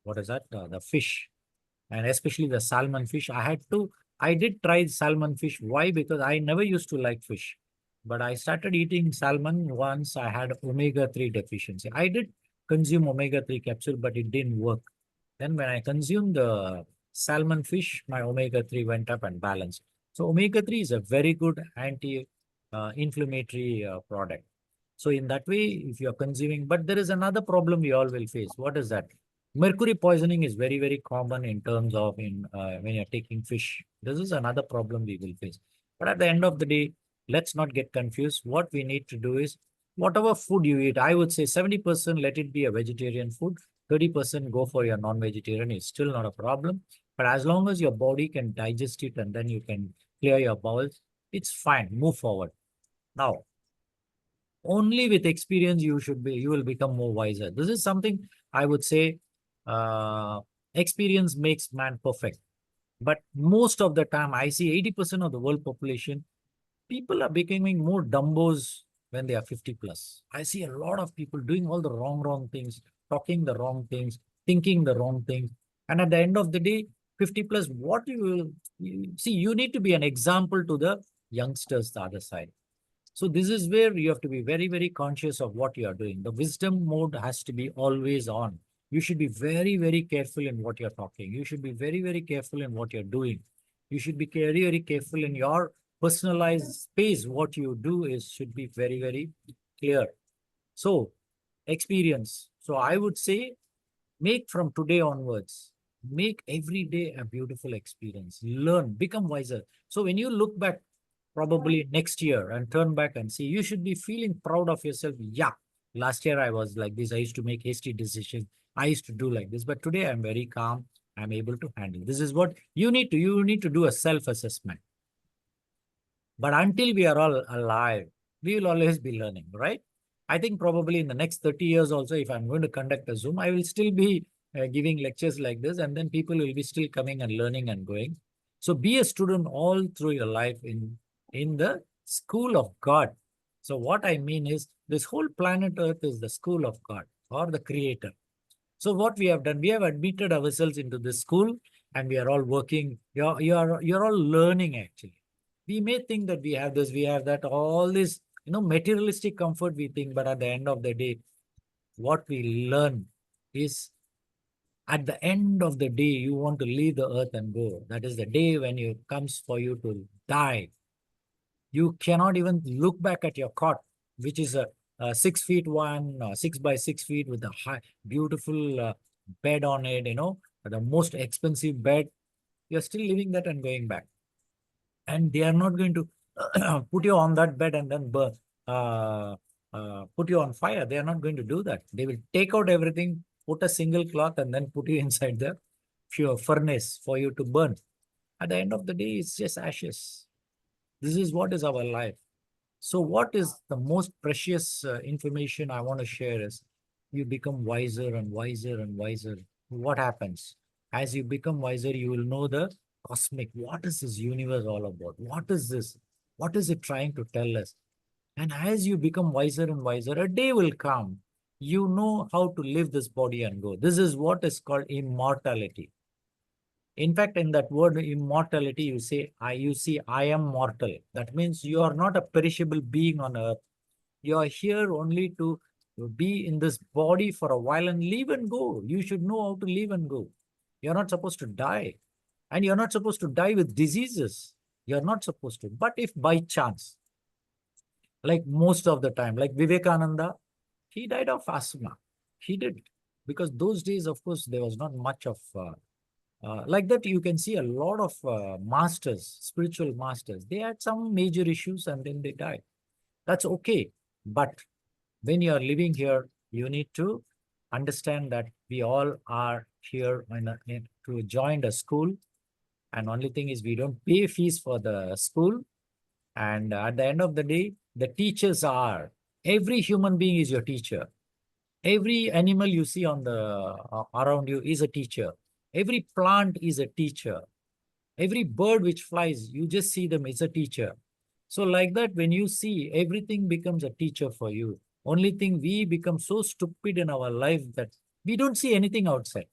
what is that? The fish, and especially the salmon fish. I did try salmon fish. Why? Because I never used to like fish. But I started eating salmon once I had omega-3 deficiency. I did consume omega-3 capsule, but it didn't work. Then when I consumed the salmon fish, my omega-3 went up and balanced. So omega-3 is a very good anti-inflammatory product. So in that way, if you're consuming, but there is another problem we all will face. What is that? Mercury poisoning is very, very common in terms of when you're taking fish. This is another problem we will face. But at the end of the day, let's not get confused. What we need to do is whatever food you eat, I would say 70% let it be a vegetarian food, 30% go for your non-vegetarian. It's still not a problem. But as long as your body can digest it and then you can clear your bowels, it's fine. Move forward. Now, only with experience you will become more wiser. This is something I would say uh, experience makes man perfect. But most of the time I see 80% of the world population, people are becoming more dumbos when they are 50 plus. I see a lot of people doing all the wrong things, talking the wrong things, thinking the wrong things. And at the end of the day, 50 plus, what you see, you need to be an example to the youngsters, the other side. So this is where you have to be very, very conscious of what you are doing. The wisdom mode has to be always on. You should be very, very careful in what you're talking. You should be very, very careful in what you're doing. You should be very, very careful in your personalized space. What you do is should be very, very clear. So experience. So I would say make from today onwards, make every day a beautiful experience. Learn, become wiser. So when you look back probably next year and turn back and see, you should be feeling proud of yourself. Yeah, last year I was like this. I used to make hasty decisions. I used to do like this, but today I'm very calm. I'm able to handle. This is what you need to. You need to do a self-assessment. But until we are all alive, we will always be learning, right? I think probably in the next 30 years also, if I'm going to conduct a Zoom, I will still be giving lectures like this, and then people will be still coming and learning and going. So be a student all through your life in the school of God. So what I mean is this whole planet Earth is the school of God or the creator. So what we have done, we have admitted ourselves into this school and we are all working. You're all learning actually. We may think that we have this, we have that, all this, materialistic comfort we think, but at the end of the day, what we learn is At the end of the day, you want to leave the earth and go. That is the day when it comes for you to die. You cannot even look back at your cot, which is a 6 feet one, 6 by 6 feet with a high, beautiful bed on it, the most expensive bed. You're still living that and going back. And they are not going to put you on that bed and then uh, put you on fire. They are not going to do that. They will take out everything, put a single cloth, and then put you inside the pure furnace for you to burn. At the end of the day, it's just ashes. This is what is our life. So what is the most precious information I want to share is you become wiser and wiser and wiser. What happens? As you become wiser, you will know the cosmic. What is this universe all about? What is this? What is it trying to tell us? And as you become wiser and wiser, a day will come. You know how to live this body and go. This is what is called immortality. In fact, in that word immortality, you see, I am mortal. That means you are not a perishable being on earth. You are here only to be in this body for a while and live and go. You should know how to live and go. You're not supposed to die. And you're not supposed to die with diseases. You're not supposed to. But if by chance, like most of the time, like Vivekananda, he died of asthma. He did. Because those days, of course, there was not much of like that. You can see a lot of masters, spiritual masters. They had some major issues and then they died. That's okay. But when you are living here, you need to understand that we all are here to join the school. And only thing is we don't pay fees for the school. And at the end of the day, the teachers are, every human being is your teacher. Every animal you see on the around you is a teacher. Every plant is a teacher. Every bird which flies, you just see them, it's a teacher. So like that, when you see, everything becomes a teacher for you. Only thing, we become so stupid in our life that we don't see anything outside.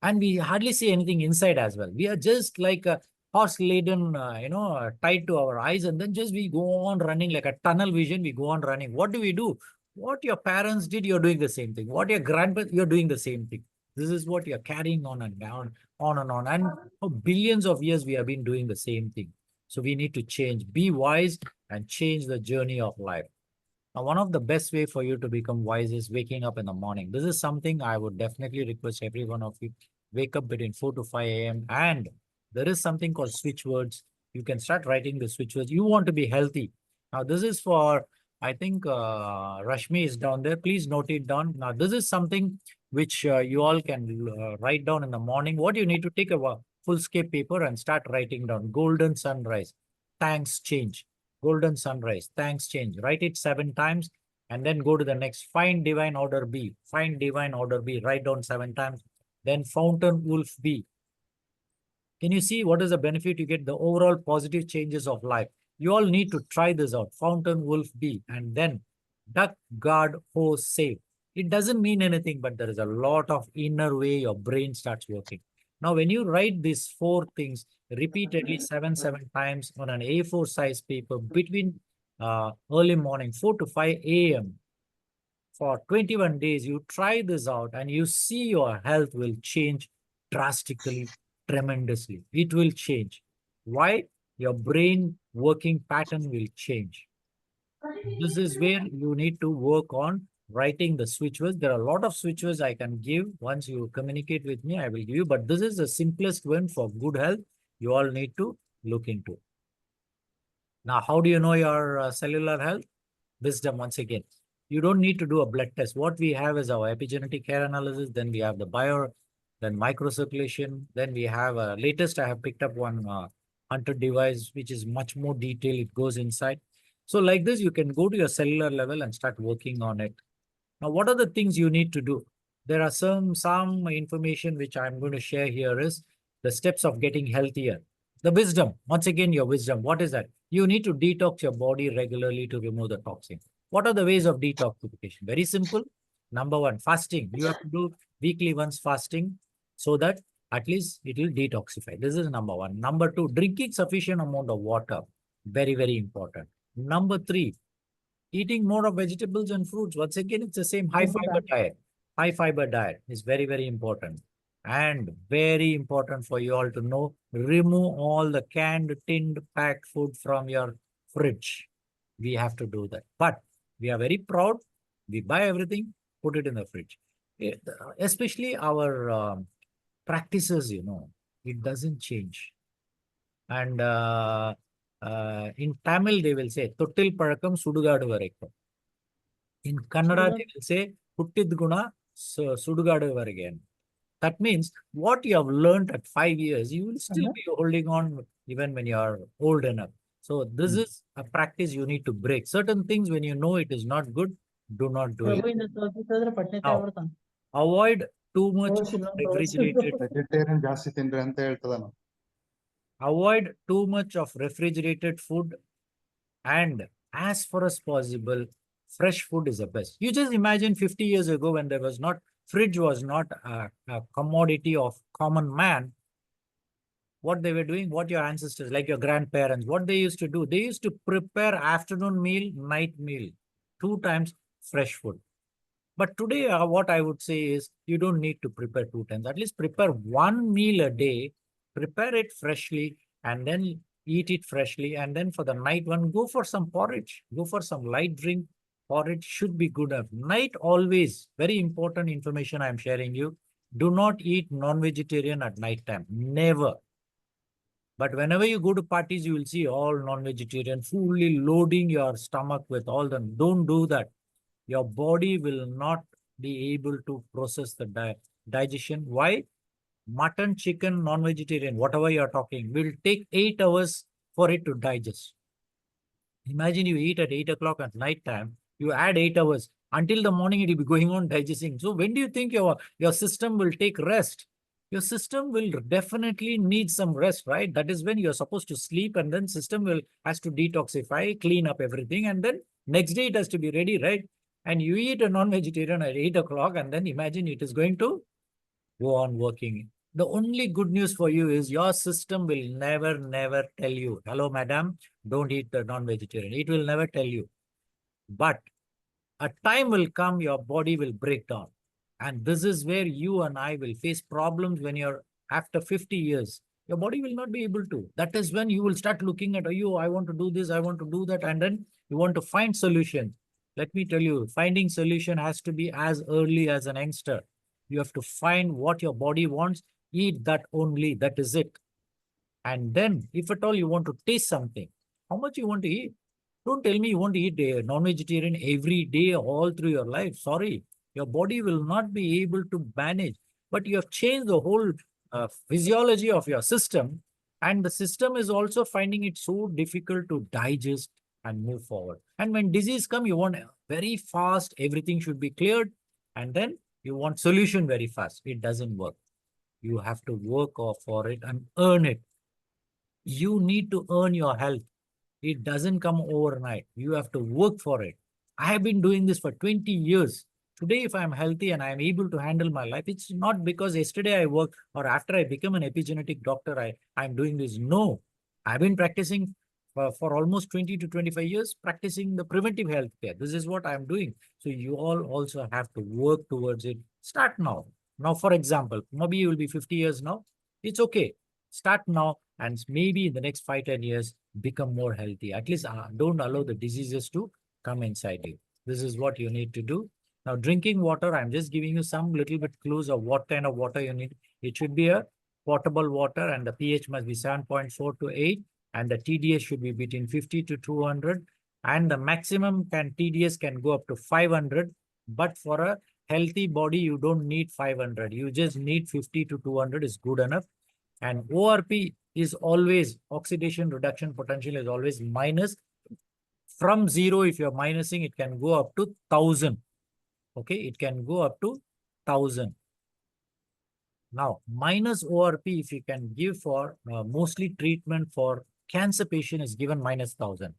And we hardly see anything inside as well. We are just like a horse laden, tied to our eyes, and then just we go on running like a tunnel vision. We go on running. What do we do? What your parents did, you're doing the same thing. What your grandparents, you're doing the same thing. This is what you're carrying on and down, on and on. And for billions of years, we have been doing the same thing. So we need to change, be wise, and change the journey of life. Now, one of the best way for you to become wise is waking up in the morning. This is something I would definitely request every one of you. Wake up between 4 to 5 a.m. And there is something called switch words. You can start writing the switch words. You want to be healthy. Now, this is for, I think Rashmi is down there. Please note it down. Now, this is something which you all can write down in the morning. What you need to take a full-scape paper and start writing down. Golden sunrise. Thanks, change. Golden sunrise, thanks, change. Write it 7 times and then go to the next. Find divine order B. Find divine order B. Write down 7 times. Then fountain wolf B. Can you see what is the benefit you get? The overall positive changes of life. You all need to try this out. Fountain wolf B. And then duck, guard, hose, save. It doesn't mean anything, but there is a lot of inner way your brain starts working. Now, when you write these 4 things repeatedly 7 times on an A4 size paper between early morning 4 to 5 a.m. for 21 days, you try this out and you see your health will change drastically, tremendously. It will change. Why? Your brain working pattern will change. This is where you need to work on writing the switch words. There are a lot of switch words I can give. Once you communicate with me, I will give you. But this is the simplest one for good health. You all need to look into. Now, how do you know your cellular health? Wisdom once again. You don't need to do a blood test. What we have is our epigenetic hair analysis. Then we have the then microcirculation. Then we have latest. I have picked up one hunter device, which is much more detailed. It goes inside. So like this, you can go to your cellular level and start working on it. Now, what are the things you need to do? There are some information which I'm going to share here is the steps of getting healthier. The wisdom, once again, your wisdom. What is that? You need to detox your body regularly to remove the toxin. What are the ways of detoxification? Very simple. Number 1, fasting. You have to do weekly once fasting so that at least it will detoxify. This is number 1. Number 2, drinking sufficient amount of water. Very, very important. Number 3, eating more of vegetables and fruits. Once again, it's the same high fiber diet. high fiber diet is very, very important. And very important for you all to know, remove all the canned, tinned, packed food from your fridge. We have to do that. But we are very proud. We buy everything, put it in the fridge. Especially our practices, it doesn't change. And in Tamil, they will say, Tottil Pazhakam Sudugadu Varaikkum. In Kannada, they will say, Puttid Guna Sudugadu Varagain. That means what you have learned at 5 years, you will still be holding on even when you are old enough. So this is a practice you need to break. Certain things, when you know it is not good, do not do it. Now, avoid too much of refrigerated. Vegetarian ಜಾಸ್ತಿ ತಿನ್ರಿ ಅಂತ ಹೇಳ್ತದ. Avoid too much of refrigerated food, and as far as possible, fresh food is the best. You just imagine 50 years ago when there was not, fridge was not a commodity of common man, what they were doing, what your ancestors, like your grandparents, what they used to do, they used to prepare afternoon meal, night meal, 2 times fresh food. But today, what I would say is, you don't need to prepare 2 times. At least prepare 1 meal a day, prepare it freshly, and then eat it freshly. And then for the night one, go for some porridge, go for some light drink. Porridge should be good enough. Night always, very important information I am sharing you. Do not eat non-vegetarian at night time. Never. But whenever you go to parties, you will see all non-vegetarian, fully loading your stomach with all them. Don't do that. Your body will not be able to process the digestion. Why? Mutton, chicken, non-vegetarian, whatever you're talking, will take 8 hours for it to digest. Imagine you eat at 8 o'clock at night time, you add 8 hours. Until the morning, it will be going on digesting. So when do you think your system will take rest? Your system will definitely need some rest, right? That is when you're supposed to sleep, and then system has to detoxify, clean up everything, and then next day it has to be ready, right? And you eat a non-vegetarian at 8 o'clock, and then imagine it is going to go on working. The only good news for you is your system will never, never tell you, hello, madam, don't eat the non-vegetarian. It will never tell you. But a time will come, your body will break down. And this is where you and I will face problems when you're after 50 years. Your body will not be able to. That is when you will start looking at, oh, I want to do this, I want to do that. And then you want to find solutions. Let me tell you, finding solution has to be as early as an youngster. You have to find what your body wants, eat that only, that is it. And then, if at all you want to taste something, how much you want to eat? Don't tell me you want to eat non-vegetarian every day all through your life. Sorry, your body will not be able to manage. But you have changed the whole physiology of your system, and the system is also finding it so difficult to digest and move forward. And when disease come, you want very fast, everything should be cleared, and then you want solution very fast. It doesn't work. You have to work for it and earn it. You need to earn your health. It doesn't come overnight. You have to work for it. I have been doing this for 20 years. Today, if I'm healthy and I'm able to handle my life, it's not because yesterday I worked or after I became an epigenetic doctor, I'm doing this. No, I've been practicing for almost 20 to 25 years, practicing the preventive health care. This is what I'm doing. So you all also have to work towards it. Start now. Now, for example, maybe you will be 50 years now. It's okay. Start now, and maybe in the next 5-10 years, become more healthy. At least don't allow the diseases to come inside you. This is what you need to do. Now, drinking water, I'm just giving you some little bit clues of what kind of water you need. It should be a potable water, and the pH must be 7.4 to 8, and the TDS should be between 50 to 200, and the maximum TDS can go up to 500. But for a healthy body, you don't need 500. You just need 50 to 200 is good enough. And ORP is always, oxidation reduction potential is always minus. From 0, if you're minusing, it can go up to 1000. Okay, it can go up to 1000. Now, minus ORP, if you can give for mostly treatment for cancer patient is given minus 1000.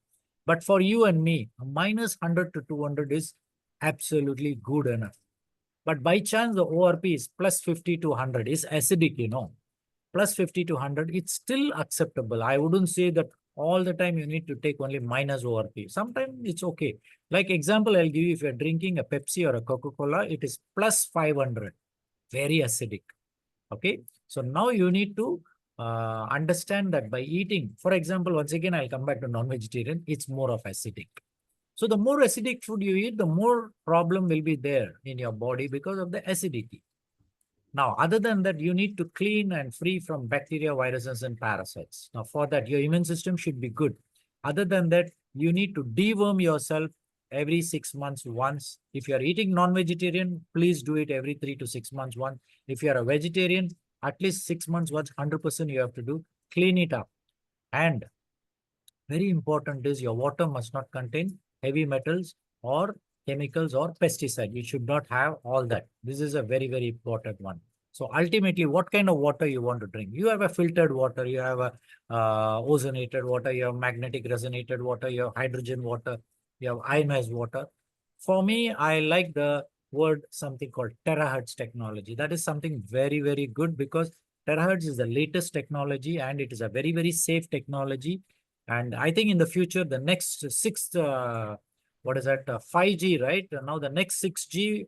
But for you and me, minus 100 to 200 is absolutely good enough. But by chance, the ORP is plus 50 to 100, is acidic, Plus 50 to 100, it's still acceptable. I wouldn't say that all the time you need to take only minus over P. Sometimes it's okay. Like example, I'll give you, if you're drinking a Pepsi or a Coca-Cola, it is plus 500, very acidic. Okay. So now you need to understand that by eating, for example, once again, I'll come back to non-vegetarian, it's more of acidic. So the more acidic food you eat, the more problem will be there in your body because of the acidity. Now, other than that, you need to clean and free from bacteria, viruses, and parasites. Now, for that, your immune system should be good. Other than that, you need to deworm yourself every 6 months once. If you are eating non-vegetarian, please do it every 3 to 6 months once. If you are a vegetarian, at least 6 months once, 100% you have to do. Clean it up. And very important is your water must not contain heavy metals or chemicals or pesticide. You should not have all that. This is a very, very important one. So ultimately, what kind of water you want to drink? You have a filtered water, you have a ozonated water, you have magnetic resonated water, you have hydrogen water, you have ionized water. For me, I like the word something called terahertz technology. That is something very, very good because terahertz is the latest technology and it is a very, very safe technology. And I think in the future, the next sixth, what is that, 5G, right? Now the next 6G,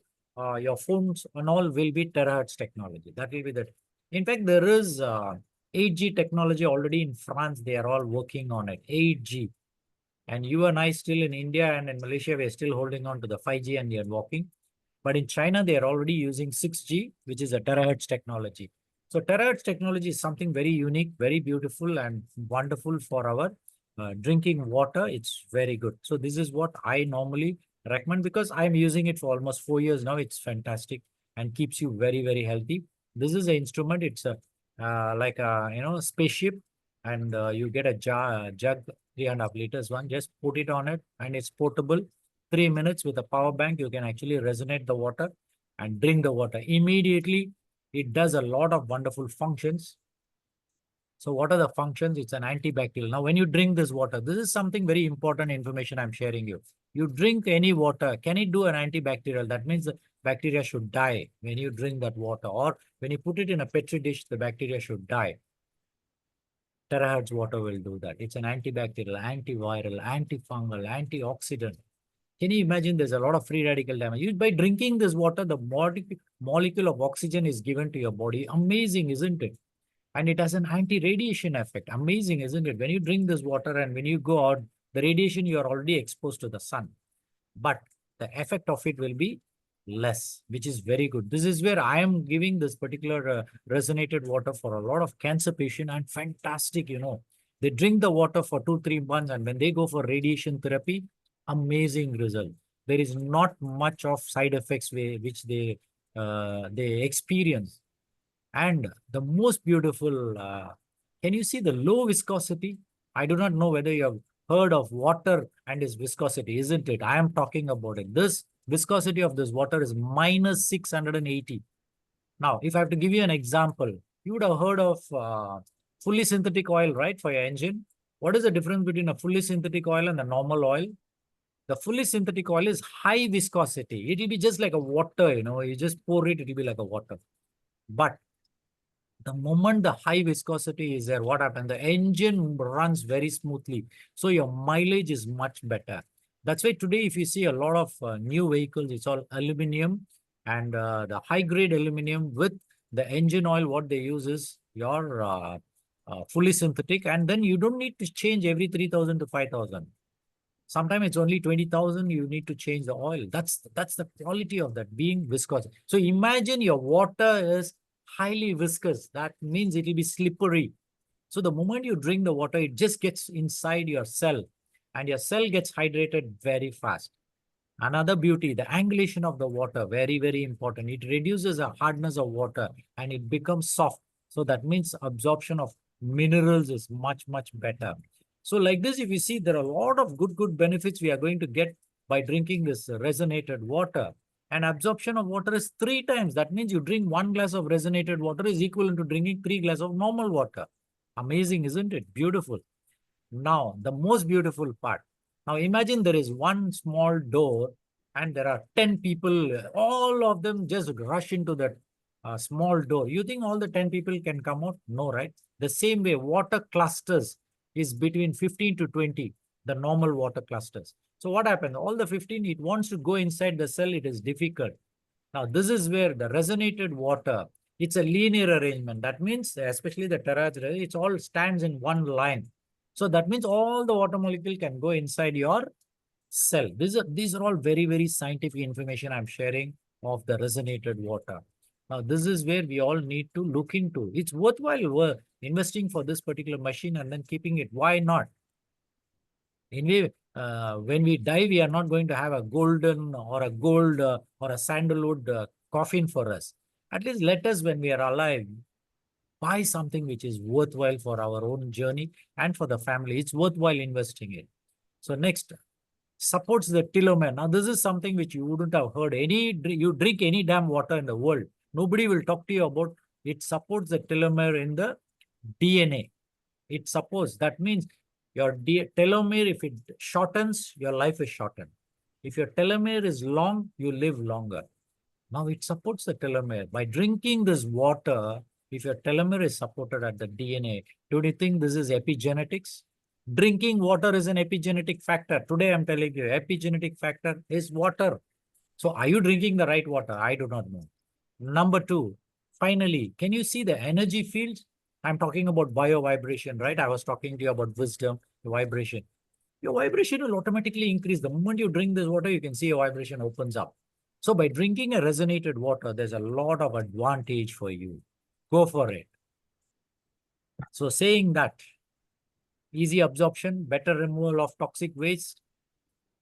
your phones and all will be terahertz technology. That will be that. In fact, there is 8G technology already in France. They are all working on it, 8G. And you and I still in India and in Malaysia, we are still holding on to the 5G and they are walking. But in China, they are already using 6G, which is a terahertz technology. So terahertz technology is something very unique, very beautiful and wonderful for our drinking water. It's very good. So this is what I normally recommend because I'm using it for almost 4 years now. It's fantastic and keeps you very, very healthy. This is an instrument. It's a like a spaceship, and you get a jug, 3.5 liters one. Just put it on it, and it's portable. 3 minutes with a power bank, you can actually resonate the water and drink the water immediately. It does a lot of wonderful functions. So what are the functions? It's an antibacterial. Now, when you drink this water, this is something very important information I'm sharing you. You drink any water, can it do an antibacterial? That means the bacteria should die when you drink that water, or when you put it in a petri dish, the bacteria should die. Terahertz water will do that. It's an antibacterial, antiviral, antifungal, antioxidant. Can you imagine there's a lot of free radical damage? By drinking this water, the molecule of oxygen is given to your body. Amazing, isn't it? And it has an anti-radiation effect. Amazing, isn't it? When you drink this water and when you go out, the radiation, you are already exposed to the sun. But the effect of it will be less, which is very good. This is where I am giving this particular resonated water for a lot of cancer patients, and fantastic, They drink the water for 2-3 months, and when they go for radiation therapy, amazing result. There is not much of side effects which they experience. And the most beautiful, can you see the low viscosity? I do not know whether you have heard of water and its viscosity, isn't it? I am talking about it. This viscosity of this water is minus 680. Now, if I have to give you an example, you would have heard of fully synthetic oil, right, for your engine. What is the difference between a fully synthetic oil and the normal oil? The fully synthetic oil is high viscosity. It will be just like a water, you just pour it, it will be like a water. But the moment the high viscosity is there, what happens? The engine runs very smoothly. So your mileage is much better. That's why today, if you see a lot of new vehicles, it's all aluminum, and the high grade aluminum with the engine oil, what they use is your fully synthetic. And then you don't need to change every 3,000 to 5,000. Sometimes it's only 20,000, you need to change the oil. That's the quality of that, being viscous. So imagine your water is highly viscous. That means it will be slippery. So the moment you drink the water, it just gets inside your cell, and your cell gets hydrated very fast. Another beauty, the angulation of the water, very, very important. It reduces the hardness of water and it becomes soft. So that means absorption of minerals is much, much better. So like this, if you see, there are a lot of good benefits we are going to get by drinking this resonated water. And absorption of water is 3 times. That means you drink 1 glass of resonated water is equivalent to drinking 3 glasses of normal water. Amazing, isn't it? Beautiful. Now, the most beautiful part. Now, imagine there is one small door and there are 10 people, all of them just rush into that small door. You think all the 10 people can come out? No, right? The same way, water clusters is between 15 to 20, the normal water clusters. So what happens? All the 15, it wants to go inside the cell. It is difficult. Now, this is where the resonated water, it's a linear arrangement. That means, especially the terahertz, it all stands in one line. So that means all the water molecule can go inside your cell. These are all very, very scientific information I'm sharing of the resonated water. Now, this is where we all need to look into. It's worthwhile investing for this particular machine and then keeping it. Why not? Anyway, when we die, we are not going to have a golden or a gold or a sandalwood coffin for us. At least let us, when we are alive, buy something which is worthwhile for our own journey and for the family. It's worthwhile investing in. So next, supports the telomere. Now, this is something which you wouldn't have heard. You drink any damn water in the world, nobody will talk to you about. It supports the telomere in the DNA. It supports, that means your telomere, if it shortens, your life is shortened. If your telomere is long, you live longer. Now it supports the telomere. By drinking this water, if your telomere is supported at the DNA, do you think this is epigenetics? Drinking water is an epigenetic factor. Today I'm telling you, epigenetic factor is water. So are you drinking the right water? I do not know. Number two, finally, can you see the energy fields? I'm talking about bio-vibration, right? I was talking to you about wisdom, vibration. Your vibration will automatically increase. The moment you drink this water, you can see your vibration opens up. So by drinking a resonated water, there's a lot of advantage for you. Go for it. So saying that, easy absorption, better removal of toxic waste,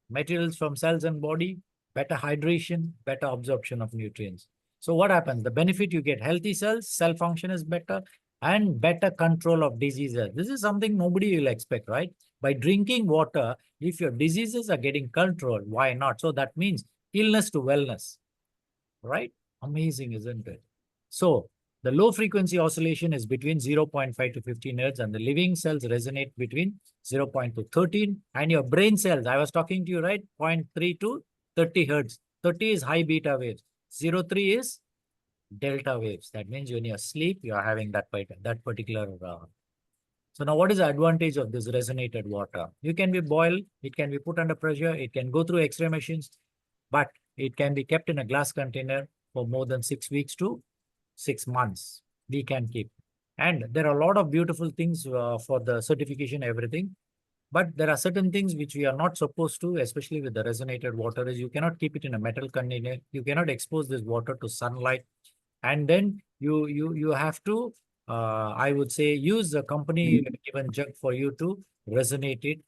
materials from cells and body, better hydration, better absorption of nutrients. So what happens? The benefit you get, healthy cells, cell function is better, and better control of diseases. This is something nobody will expect, right? By drinking water, if your diseases are getting controlled, why not? So that means illness to wellness, right? Amazing, isn't it? So the low frequency oscillation is between 0.5 to 15 hertz, and the living cells resonate between 0.2 to 13. And your brain cells, I was talking to you, right? 0.3 to 30 hertz. 30 is high beta waves. 0.3 is delta waves. That means when you're asleep, you are having that particular. So now what is the advantage of this resonated water? You can be boiled, it can be put under pressure, it can go through X-ray machines, but it can be kept in a glass container for more than 6 weeks to 6 months. We can keep. And there are a lot of beautiful things for the certification, everything. But there are certain things which we are not supposed to, especially with the resonated water, is you cannot keep it in a metal container. You cannot expose this water to sunlight. And then you have to, I would say, use the company given jug for you to resonate it.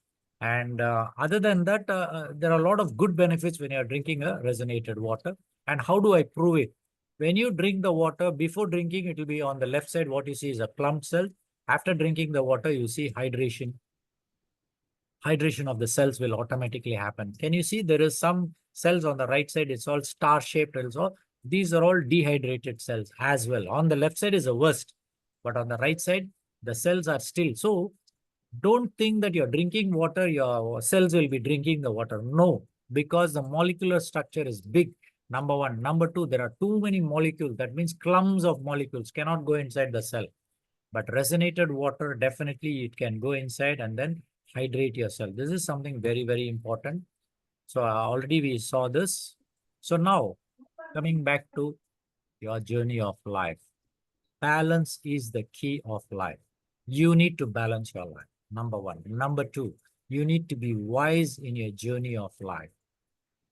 And other than that, there are a lot of good benefits when you're drinking a resonated water. And how do I prove it? When you drink the water, before drinking, it will be on the left side. What you see is a clump cell. After drinking the water, you see hydration. Hydration of the cells will automatically happen. Can you see there is some cells on the right side? It's all star-shaped also. These are all dehydrated cells as well. On the left side is the worst, but on the right side, the cells are still. So don't think that you're drinking water, your cells will be drinking the water. No, because the molecular structure is big. Number one. Number two, there are too many molecules. That means clumps of molecules cannot go inside the cell. But resonated water, definitely it can go inside and then hydrate yourself. This is something very, very important. So already we saw this. So now coming back to your journey of life. Balance is the key of life. You need to balance your life. Number one. Number two, you need to be wise in your journey of life.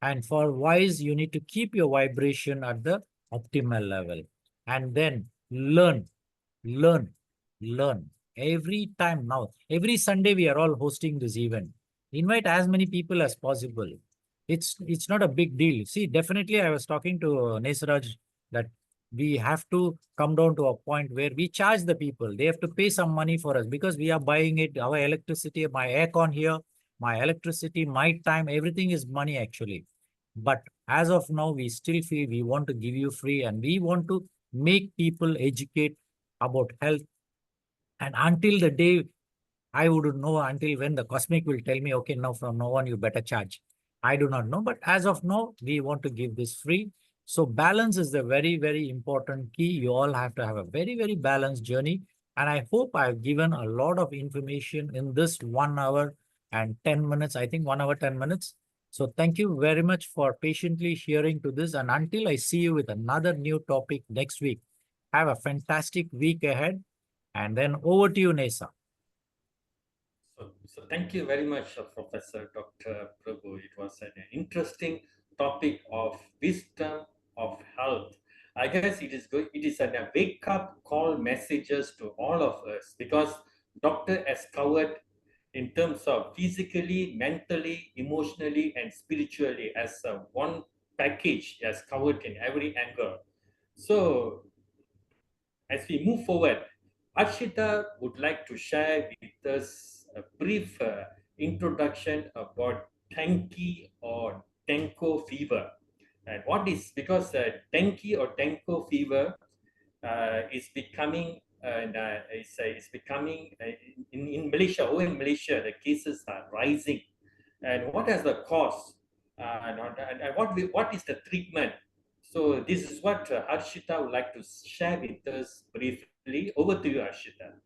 And for wise, you need to keep your vibration at the optimal level. And then learn. Every time now, every Sunday, we are all hosting this event. Invite as many people as possible. It's not a big deal. See, definitely I was talking to Nesraj that we have to come down to a point where we charge the people. They have to pay some money for us because we are buying it, our electricity, my aircon here, my electricity, my time, everything is money actually. But as of now, we still feel we want to give you free and we want to make people educate about health. And until the day, I wouldn't know until when the cosmic will tell me, okay, now from now on, you better charge. I do not know. But as of now, we want to give this free. So balance is the very, very important key. You all have to have a very, very balanced journey. And I hope I've given a lot of information in this 1 hour and 10 minutes. I think 1 hour, 10 minutes. So thank you very much for patiently hearing to this. And until I see you with another new topic next week, have a fantastic week ahead. And then over to you, Nesa. So thank you very much, Professor Dr. Prabhu. It was an interesting topic of wisdom of health. I guess it is good. It is a wake up call messages to all of us because doctor has covered in terms of physically, mentally, emotionally, and spiritually as a one package as covered in every angle. So as we move forward, Arshita would like to share with us a brief introduction about dengue or dengue fever. And what is because dengue or dengue fever is becoming is becoming in Malaysia or in Malaysia the cases are rising. And what is the cause? And what is the treatment? So this is what Harshita would like to share with us briefly. Over to you, Harshita.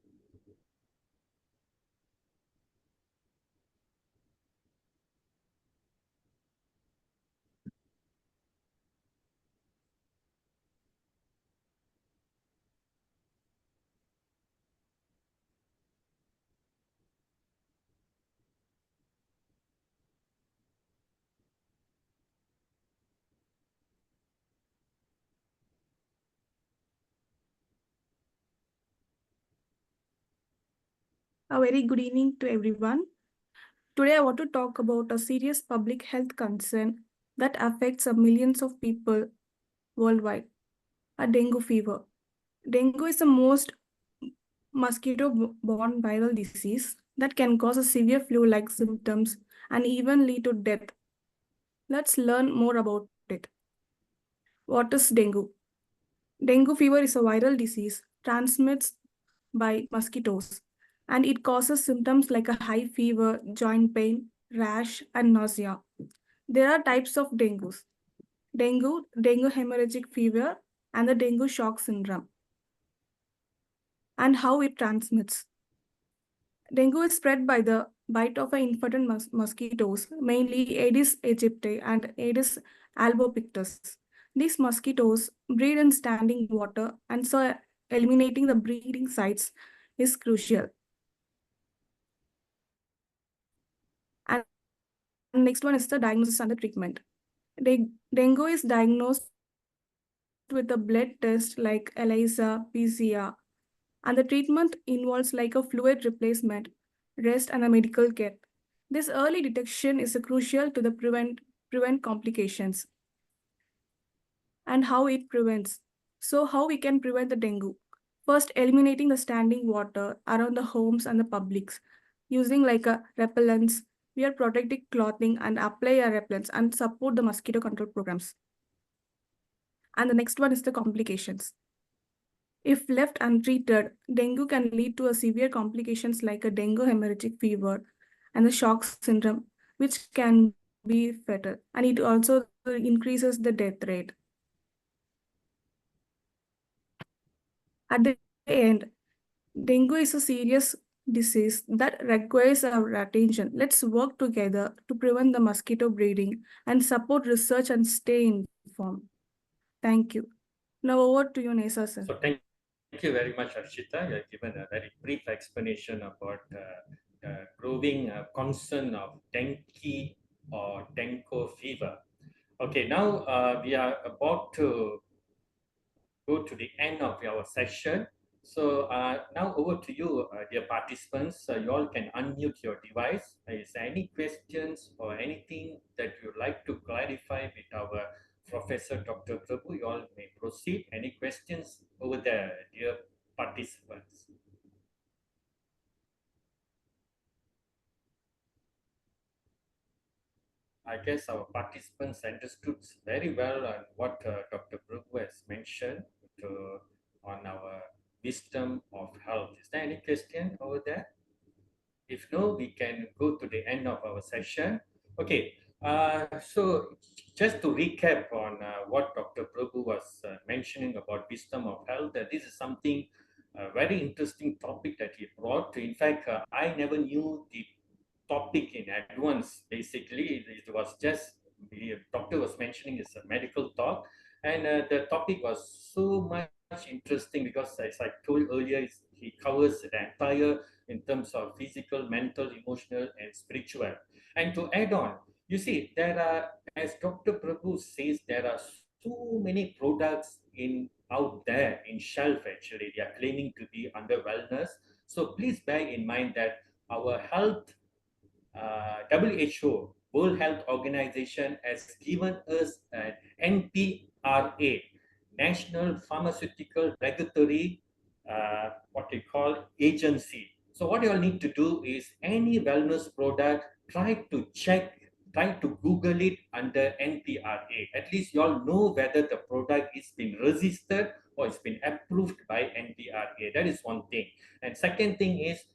A very good evening to everyone. Today, I want to talk about a serious public health concern that affects millions of people worldwide, a dengue fever. Dengue is the most mosquito-borne viral disease that can cause a severe flu-like symptoms and even lead to death. Let's learn more about it. What is dengue? Dengue fever is a viral disease transmitted by mosquitoes, and it causes symptoms like a high fever, joint pain, rash, and nausea. There are types of dengue hemorrhagic fever, and the dengue shock syndrome, and how it transmits. Dengue is spread by the bite of infected mosquitoes, mainly Aedes aegypti and Aedes albopictus. These mosquitoes breed in standing water, and so eliminating the breeding sites is crucial. And next one is the diagnosis and the treatment. Dengue is diagnosed with a blood test like ELISA, PCR, and the treatment involves like a fluid replacement, rest, and a medical care. This early detection is crucial to the prevent complications. And how it prevents. So how we can prevent the dengue? First, eliminating the standing water around the homes and the publics, using like a repellents, wear protective clothing and apply a repellents and support the mosquito control programs. And the next one is the complications. If left untreated, dengue can lead to a severe complications like a dengue hemorrhagic fever and the shock syndrome, which can be fatal. And it also increases the death rate. At the end, dengue is a serious disease that requires our attention. Let's work together to prevent the mosquito breeding and support research and stay informed. Thank you. Now over to you, Nesa sir. So thank you very much, Harshita. You have given a very brief explanation about the growing concern of dengue or dengue fever. Okay, now we are about to go to the end of our session. So now over to you, dear participants. You all can unmute your device. Is there any questions or anything that you'd like to clarify with our Professor Dr. Prabhu? You all may proceed. Any questions over there, dear participants? I guess our participants understood very well what Dr. Prabhu has mentioned to, on our wisdom of health. Is there any question over there? If no, we can go to the end of our session. Okay, so just to recap on what Dr. Prabhu was mentioning about wisdom of health, this is something a very interesting topic that he brought. In fact, I never knew the topic in advance. Basically, it was just the doctor was mentioning it's a medical talk, and the topic was so much interesting because, as I told earlier, he covers the entire in terms of physical, mental, emotional, and spiritual. And to add on, you see, there are, as Dr. Prabhu says, there are so many products in out there in shelf. Actually, they are claiming to be under wellness. So please bear in mind that our health WHO, World Health Organization, has given us an NPRA, National Pharmaceutical Regulatory, what we call agency. So what you all need to do is any wellness product, try to Google it under NPRA. At least you all know whether the product is been registered or it's been approved by NPRA. That is one thing. And second thing is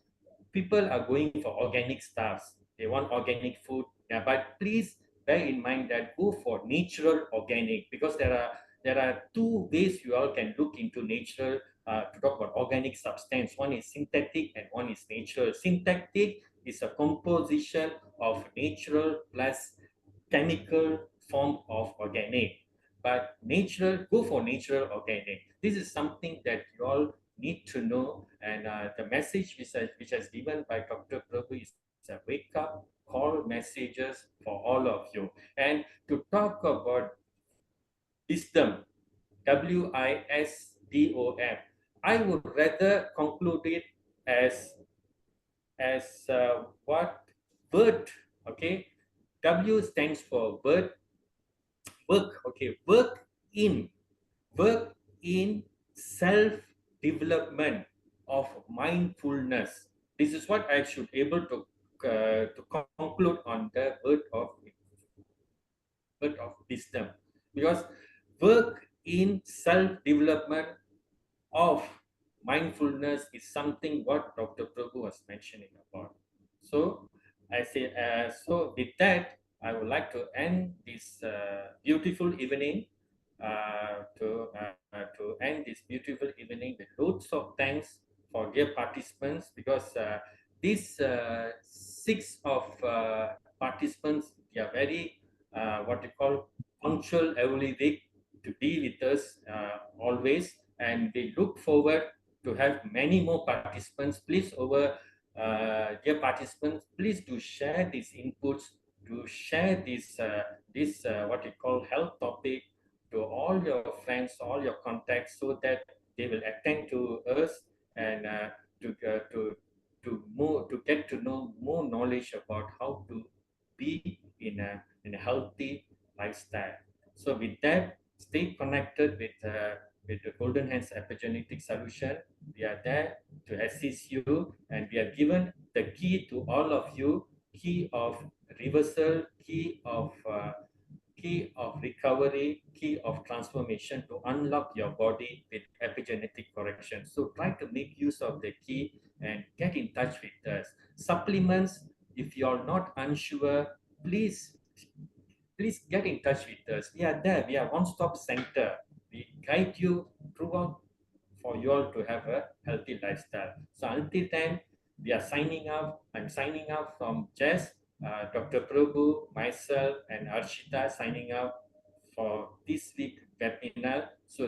people are going for organic stuffs. They want organic food. Yeah, but please bear in mind that go for natural organic, because there are two ways you all can look into natural to talk about organic substance. One is synthetic and one is natural. Synthetic is a composition of natural plus chemical form of organic. But natural, go for natural organic. This is something that you all need to know. And the message which has given by Dr. Prabhu is a wake up call messages for all of you. And to talk about wisdom, WISDOM, I would rather conclude it as what word, okay? W stands for word, work, okay? Work in self development of mindfulness. This is what I should able to conclude on the word of wisdom, because work in self development of mindfulness is something what Dr. Prabhu was mentioning about. So I say, so with that, I would like to end this beautiful evening. To end this beautiful evening with loads of thanks for dear participants, because these six of participants, they are very what you call punctual every week to be with us always, and we look forward to have many more participants. Please, over dear participants, please do share these inputs, to share this what we call health topic to all your friends, all your contacts, so that they will attend to us, and to uh, to to get to know more knowledge about how to be in a healthy lifestyle. So with that, stay connected with the Golden Hands Epigenetic Solution. We are there to assist you, and we have given the key to all of you: key of reversal, key of recovery, key of transformation to unlock your body with epigenetic correction. So try to make use of the key and get in touch with us. Supplements, if you're not unsure, please get in touch with us. We are there. We are one-stop center. We guide you throughout for you all to have a healthy lifestyle. So until then, we are signing off. I'm signing off from Jess, Dr. Prabhu, myself, and Arshita signing out for this week webinar. So